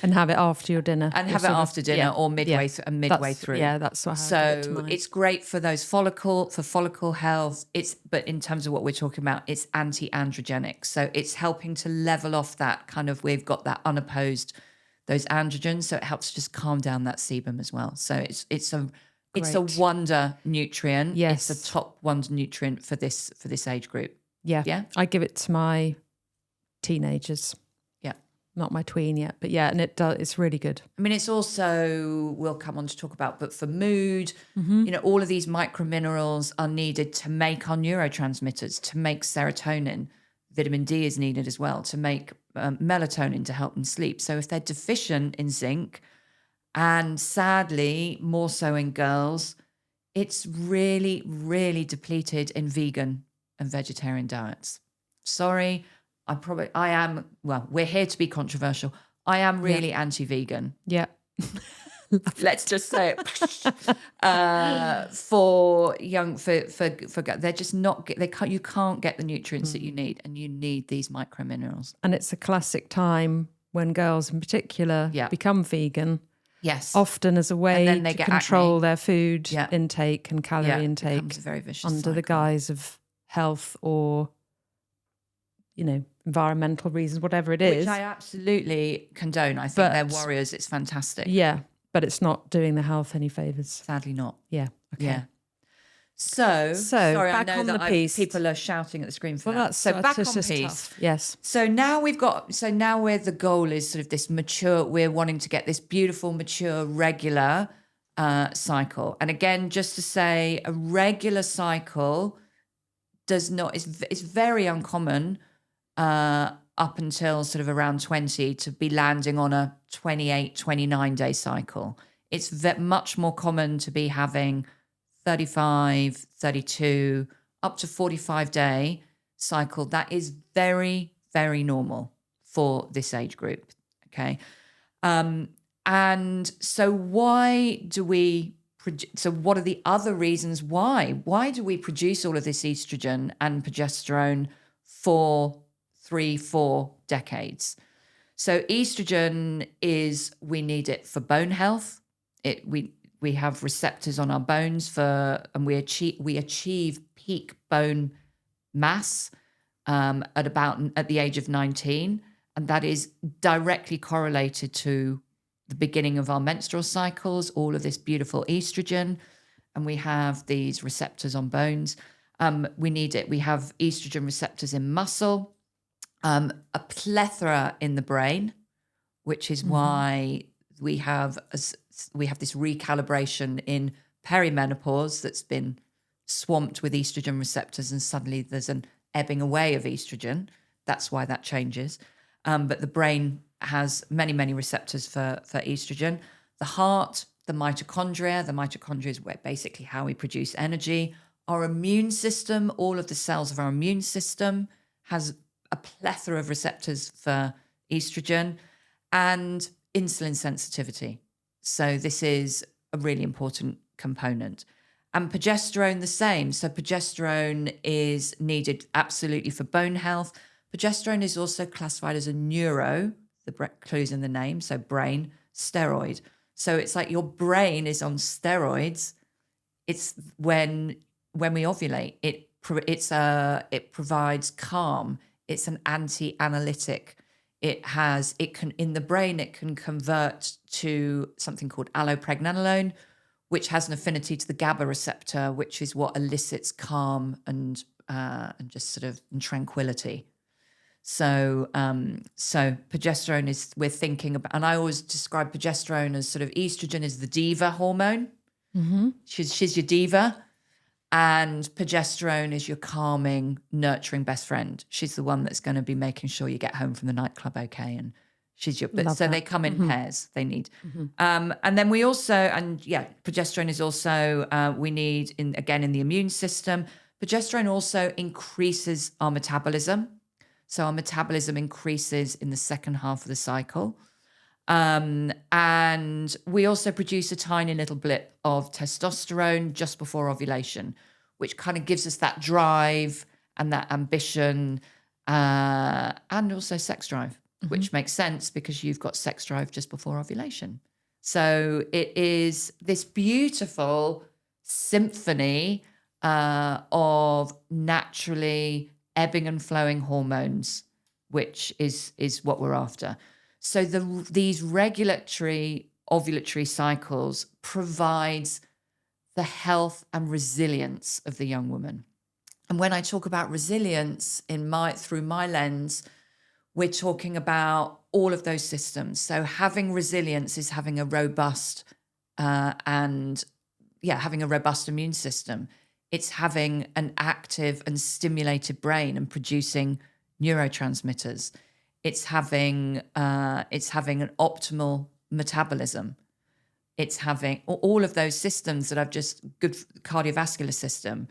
And have it after your dinner. And have it after dinner or midway through. Yeah, that's what. So it's great for those follicle health. But in terms of what we're talking about, it's anti-androgenic. So it's helping to level off that kind of, we've got that unopposed, those androgens. So it helps just calm down that sebum as well. So it's a wonder nutrient. Yes. It's a top wonder nutrient for this age group. Yeah. I give it to my teenagers. Yeah. Not my tween yet, but yeah, and it's really good. I mean, it's also, we'll come on to talk about, but for mood, all of these microminerals are needed to make our neurotransmitters, to make serotonin. Vitamin D is needed as well to make melatonin to help them sleep. So if they're deficient in zinc, and sadly, more so in girls, it's really, really depleted in vegan and vegetarian diets. Sorry, I am, well, we're here to be controversial. I am really anti-vegan. Yeah. Let's just say it. For they're just not, you can't get the nutrients that you need, and you need these microminerals. And it's a classic time when girls in particular become vegan. Yes. Often as a way to control acne. Their food intake and calorie intake. It becomes a very vicious under cycle. The guise of health or, environmental reasons, whatever it is. Which I absolutely condone. I think they're warriors. It's fantastic. Yeah, but it's not doing the health any favours. Sadly not. Yeah, okay. Yeah. So sorry, back I know on that the piece. People are shouting at the screen for that. So back on piece. piece. Yes. So now where the goal is sort of this mature, we're wanting to get this beautiful, mature, regular cycle. And again, just to say, a regular cycle it's very uncommon up until sort of around 20 to be landing on a 28, 29 day cycle. It's much more common to be having 35, 32, up to 45 day cycle. That is very, very normal for this age group. Okay. And so what are the other reasons why? Why do we produce all of this estrogen and progesterone for 3-4 decades? So estrogen we need it for bone health. We have receptors on our bones and we achieve peak bone mass at the age of 19, and that is directly correlated to the beginning of our menstrual cycles, all of this beautiful estrogen, and we have these receptors on bones. We need it. We have estrogen receptors in muscle, a plethora in the brain, which is why we have this recalibration in perimenopause that's been swamped with estrogen receptors, and suddenly there's an ebbing away of estrogen. That's why that changes. But the brain has many, many receptors for estrogen. The heart, the mitochondria is basically how we produce energy. Our immune system, all of the cells of our immune system has a plethora of receptors for estrogen, and insulin sensitivity. So this is a really important component. And progesterone the same. So progesterone is needed absolutely for bone health. Progesterone is also classified as a the clues in the name, so brain steroid. So it's like your brain is on steroids. It's when we ovulate, it provides calm. It's an anti-analytic. In the brain, it can convert to something called allopregnanolone, which has an affinity to the GABA receptor, which is what elicits calm and just sort of tranquility. So progesterone we're thinking about, and I always describe progesterone as sort of estrogen is the diva hormone. Mm-hmm. She's your diva. And progesterone is your calming, nurturing best friend. She's the one that's going to be making sure you get home from the nightclub okay. And she's your, so they come in pairs, they need. And then we also, progesterone is also, we need in the immune system. Progesterone also increases our metabolism. So our metabolism increases in the second half of the cycle. And we also produce a tiny little blip of testosterone just before ovulation, which kind of gives us that drive and that ambition, and also sex drive, which makes sense because you've got sex drive just before ovulation. So it is this beautiful symphony of naturally ebbing and flowing hormones, which is what we're after. So these regulatory ovulatory cycles provides the health and resilience of the young woman. And when I talk about resilience through my lens, we're talking about all of those systems. So having resilience is having a robust having a robust immune system. It's having an active and stimulated brain and producing neurotransmitters. It's having an optimal metabolism. It's having all of those systems that I've just good cardiovascular system.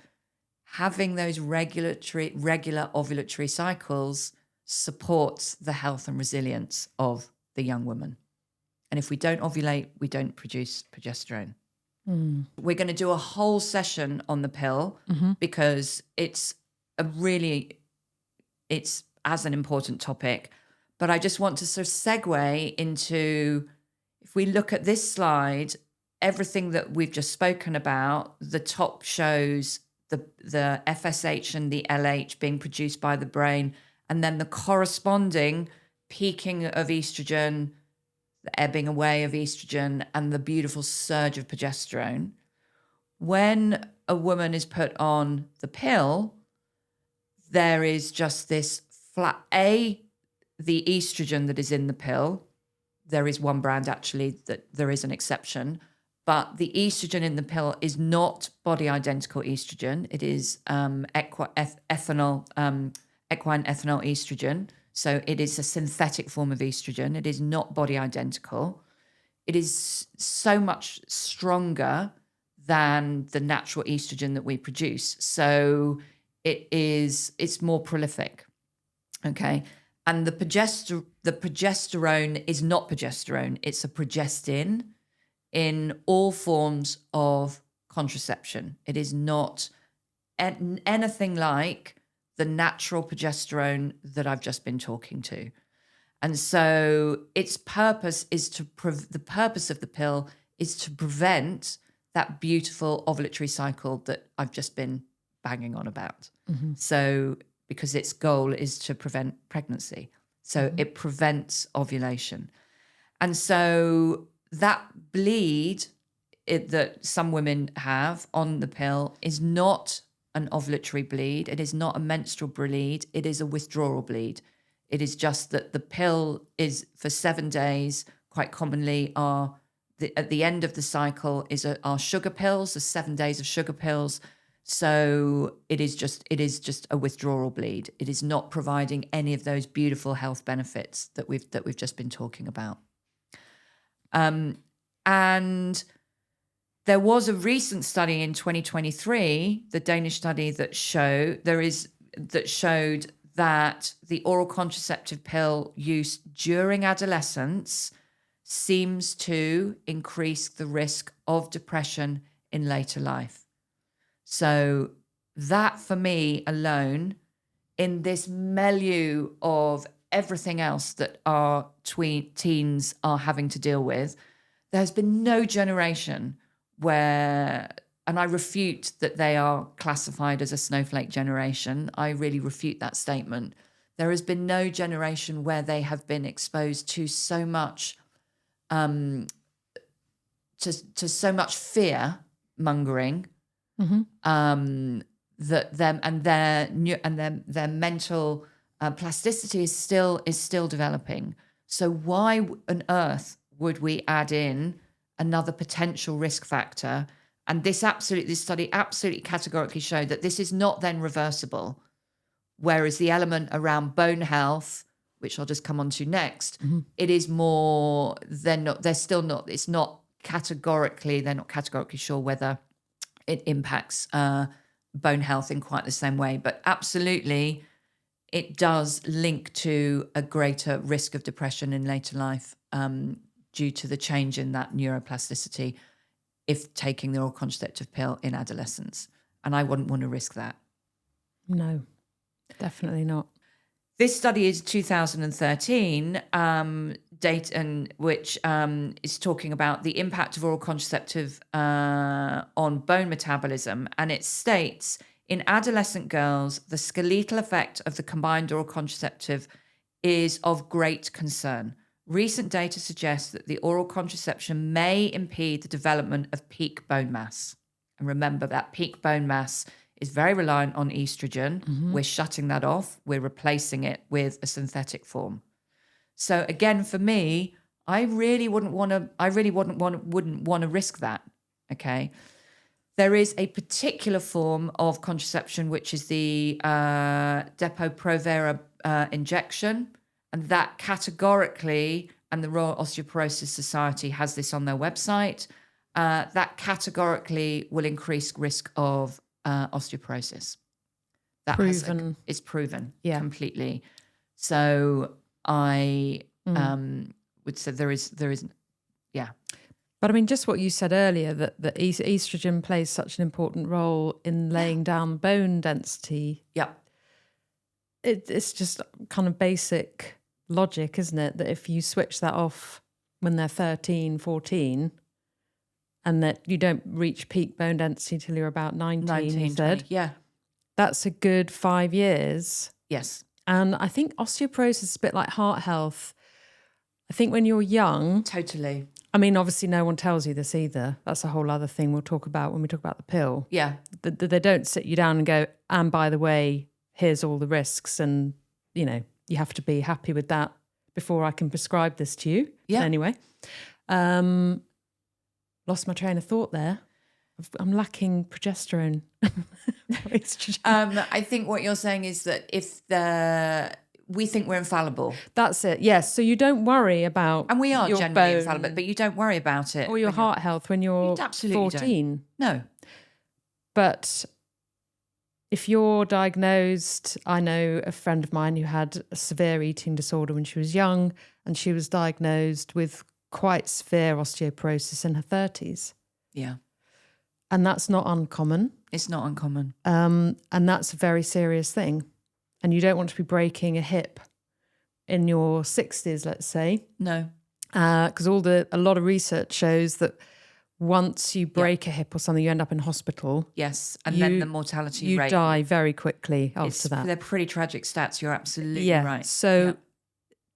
Having those regular ovulatory cycles supports the health and resilience of the young woman. And if we don't ovulate, we don't produce progesterone. We're going to do a whole session on the pill because it's as an important topic. But I just want to sort of segue into, if we look at this slide, everything that we've just spoken about, the top shows the FSH and the LH being produced by the brain, and then the corresponding peaking of estrogen, the ebbing away of estrogen, and the beautiful surge of progesterone. When a woman is put on the pill, there is just this flat, the estrogen that is in the pill, there is one brand actually that there is an exception, but the estrogen in the pill is not body identical estrogen. It is equine ethanol estrogen. So it is a synthetic form of estrogen. It is not body identical. It is so much stronger than the natural estrogen that we produce. So it's more prolific. Okay. And the progesterone is not progesterone. It's a progestin in all forms of contraception. It is not anything like the natural progesterone that I've just been talking to. And so its purpose is the purpose of the pill is to prevent that beautiful ovulatory cycle that I've just been banging on about. So because its goal is to prevent pregnancy. So it prevents ovulation. And so that bleed that some women have on the pill is not an ovulatory bleed. It is not a menstrual bleed. It is a withdrawal bleed. It is just that the pill is for 7 days, quite commonly at the end of the cycle are sugar pills, the 7 days of sugar pills. So it is just a withdrawal bleed. It is not providing any of those beautiful health benefits that we've just been talking about. And there was a recent study in 2023, the Danish study that showed that the oral contraceptive pill use during adolescence seems to increase the risk of depression in later life. So that for me alone, in this milieu of everything else that our teens are having to deal with, there has been no generation where, and I refute that they are classified as a snowflake generation. I really refute that statement. There has been no generation where they have been exposed to so much, to so much fear mongering, that them and their mental plasticity is still developing. So why on earth would we add in another potential risk factor And this study absolutely categorically showed that this is not then reversible. Whereas the element around bone health, which I'll just come on to next, it is more, they're not categorically sure whether it impacts bone health in quite the same way. But absolutely, it does link to a greater risk of depression in later life due to the change in that neuroplasticity if taking the oral contraceptive pill in adolescence. And I wouldn't want to risk that. No, definitely not. This study is 2013 data, which is talking about the impact of oral contraceptive on bone metabolism. And it states, in adolescent girls, the skeletal effect of the combined oral contraceptive is of great concern. Recent data suggests that the oral contraception may impede the development of peak bone mass. And remember that peak bone mass is very reliant on estrogen. We're shutting that off. We're replacing it with a synthetic form. So again, for me, I really wouldn't want to risk that. Okay. There is a particular form of contraception, which is the Depo-Provera injection. And that categorically, and the Royal Osteoporosis Society has this on their website, that categorically will increase risk of osteoporosis. That is proven completely. So I would say there is, yeah. But I mean, just what you said earlier, that estrogen plays such an important role in laying down bone density. Yeah. It's just kind of basic logic, isn't it? That if you switch that off when they're 13, 14, and that you don't reach peak bone density till you're about 19, you said. 20, yeah. That's a good 5 years. Yes. And I think osteoporosis is a bit like heart health. I think when you're young... Totally. I mean, obviously no one tells you this either. That's a whole other thing we'll talk about when we talk about the pill. Yeah. They don't sit you down and go, and by the way, here's all the risks, and, you know, you have to be happy with that before I can prescribe this to you. Yeah. Anyway. Lost my train of thought there. I'm lacking progesterone. I think what you're saying is that we think we're infallible. That's it. Yes. So you don't worry about, and we are your generally bone, infallible, but you don't worry about it, or your heart health when you're 14. No. But if you're diagnosed, I know a friend of mine who had a severe eating disorder when she was young, and she was diagnosed with quite severe osteoporosis in her 30s. Yeah. And that's not uncommon. It's not uncommon. And that's a very serious thing. And you don't want to be breaking a hip in your 60s, let's say. No. Because a lot of research shows that once you break a hip or something, you end up in hospital. Yes. And then the mortality rate. You die very quickly after that. They're pretty tragic stats. You're absolutely right. So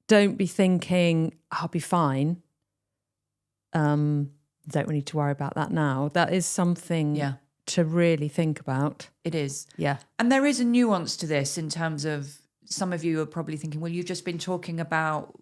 don't be thinking, I'll be fine. Don't we need to worry about that now? That is something to really think about. It is. Yeah. And there is a nuance to this in terms of, some of you are probably thinking, well, you've just been talking about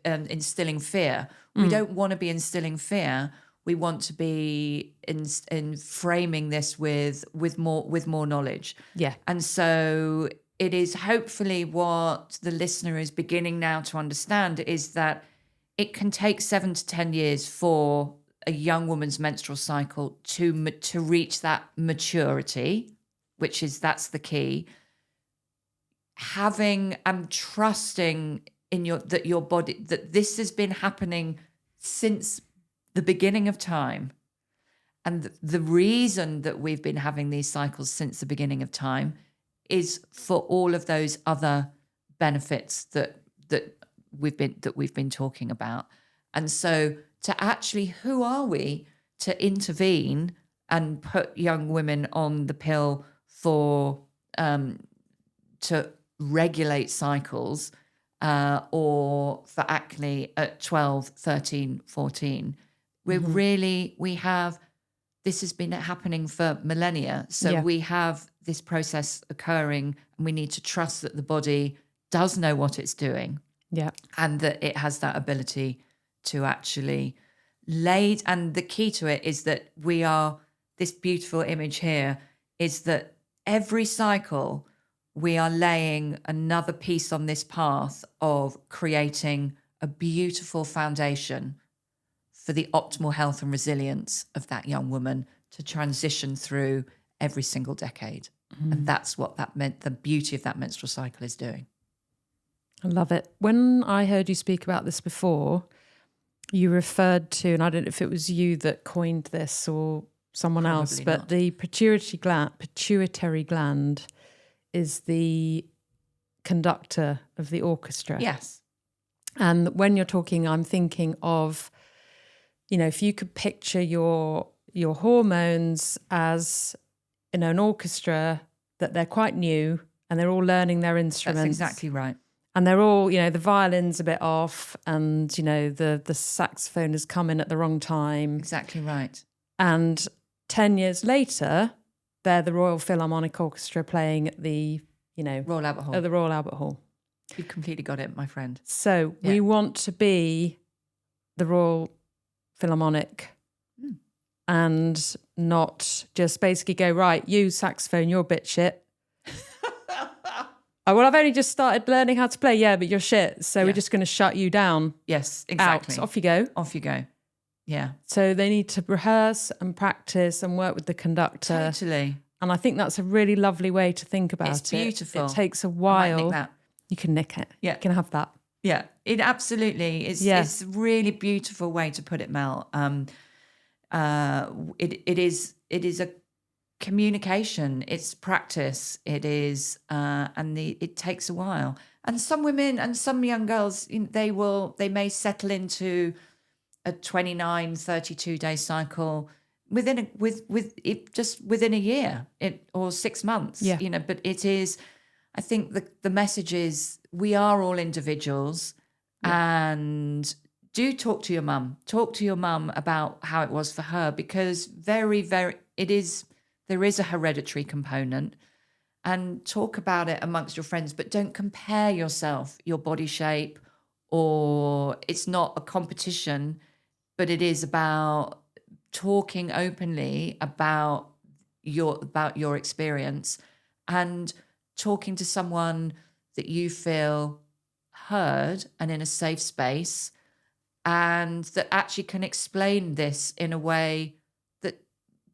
instilling fear. We don't want to be instilling fear. We want to be in framing this with more knowledge. Yeah. And so it is hopefully what the listener is beginning now to understand is that it can take 7 to 10 years for a young woman's menstrual cycle to reach that maturity, that's the key. Having and trusting in your body, that this has been happening since the beginning of time. And the reason that we've been having these cycles since the beginning of time is for all of those other benefits that we've been talking about. And so to actually, who are we to intervene and put young women on the pill to regulate cycles or for acne at 12, 13, 14? This has been happening for millennia. So we have this process occurring, and we need to trust that the body does know what it's doing. Yeah. And that it has that ability to actually and the key to it is that this beautiful image here is that every cycle we are laying another piece on this path of creating a beautiful foundation for the optimal health and resilience of that young woman to transition through every single decade. And that's what that meant, the beauty of that menstrual cycle is doing. I love it. When I heard you speak about this before, you referred to, and I don't know if it was you that coined this or someone else, Probably but not. the pituitary gland is the conductor of the orchestra. Yes. And when you're talking, I'm thinking of, if you could picture your hormones as, an orchestra, that they're quite new and they're all learning their instruments. That's exactly right. And they're all, the violin's a bit off and, the saxophone has come in at the wrong time. Exactly right. And 10 years later, they're the Royal Philharmonic Orchestra playing at the, Royal Albert Hall. at the Royal Albert Hall. You've completely got it, my friend. So we want to be the Royal Philharmonic and not just basically go, right, you saxophone, you're a bit shit. Oh, well, I've only just started learning how to play. Yeah, but you're shit. So we're just going to shut you down. Yes, exactly. Out. Off you go. Off you go. Yeah. So they need to rehearse and practice and work with the conductor. Totally. And I think that's a really lovely way to think about it. It's beautiful. It takes a I might while. nick that. You can nick it. Yeah. You can have that. Yeah, it absolutely is. Yeah. It's a really beautiful way to put it, Mel. It is a communication. It's practice. It is, it takes a while. And some women and some young girls, they may settle into a 29, 32 day cycle within a year, or 6 months. Yeah. But it is. I think the message is we are all individuals, and do talk to your mum. Talk to your mum about how it was for her, because there is a hereditary component, and talk about it amongst your friends, but don't compare your body shape, or it's not a competition, but it is about talking openly about your experience and talking to someone that you feel heard and in a safe space, and that actually can explain this in a way that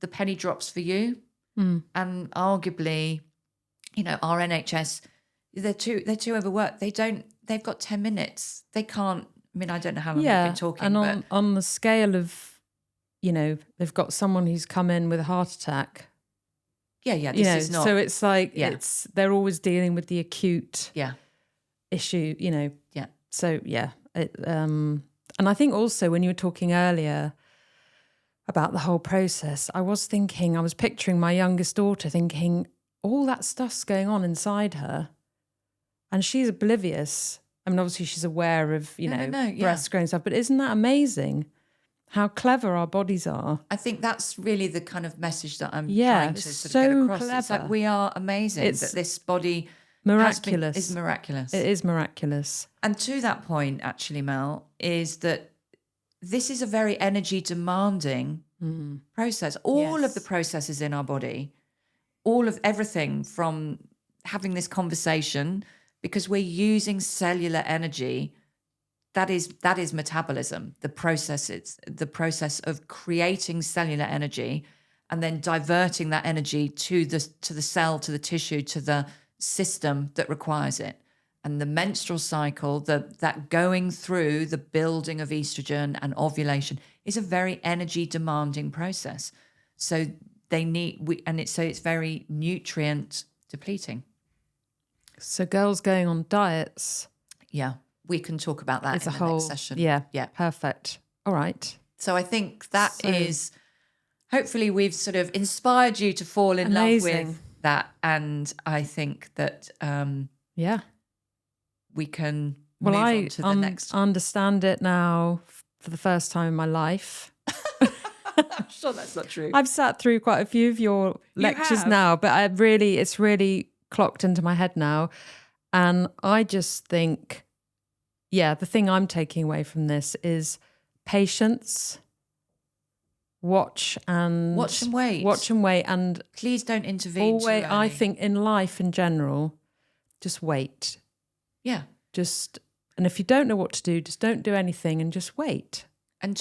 the penny drops for you. And arguably, our NHS, they're too overworked. They've got 10 minutes. They can't, I don't know how long they've been talking. And on the scale of, they've got someone who's come in with a heart attack. Yeah, this is not. So it's like, they're always dealing with the acute issue, Yeah. So, and I think also when you were talking earlier about the whole process, I was picturing my youngest daughter thinking all that stuff's going on inside her and she's oblivious. Obviously she's aware of, breast growing stuff, but isn't that amazing? How clever our bodies are. I think that's really the kind of message that I'm trying to sort of get across. Clever. It's like we are amazing. That this body miraculous. Is miraculous. It is miraculous. And to that point, actually, Mel, is that this is a very energy demanding process. All of the processes in our body, all of everything from having this conversation, because we're using cellular energy. That is metabolism. The process of creating cellular energy and then diverting that energy to the cell, to the tissue, to the system that requires it. And the menstrual cycle, that going through the building of estrogen and ovulation is a very energy demanding process. So it's very nutrient depleting. So girls going on diets. Yeah. We can talk about that in the next session. Yeah, perfect. All right. So I think that is, hopefully we've sort of inspired you to fall in love with that. And I think that we can move on to the next. I understand it now for the first time in my life. I'm sure that's not true. I've sat through quite a few of your lectures now, but it's really clocked into my head now. And I just think, the thing I'm taking away from this is patience, watch and wait. Watch and wait, and please don't intervene. Always, too early. I think in life in general, just wait. Yeah. And if you don't know what to do, just don't do anything and just wait. And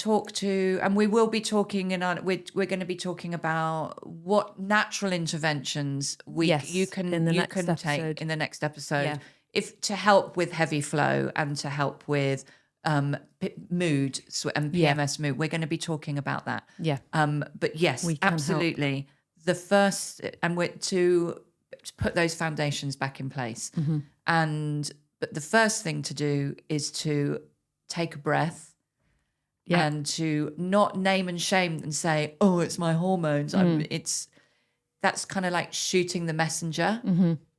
we will be talking we're going to be talking about what natural interventions you can take in the next episode, if to help with heavy flow and to help with mood and PMS mood. We're going to be talking about that. Yeah. But yes, absolutely. The first, and we're to put those foundations back in place. But the first thing to do is to take a breath. Yeah. And to not name and shame and say, oh, it's my hormones. That's kind of like shooting the messenger.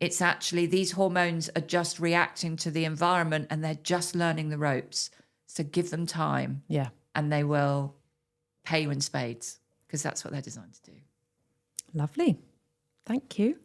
It's actually, these hormones are just reacting to the environment and they're just learning the ropes. So give them time. Yeah. And they will pay you in spades, because that's what they're designed to do. Lovely. Thank you.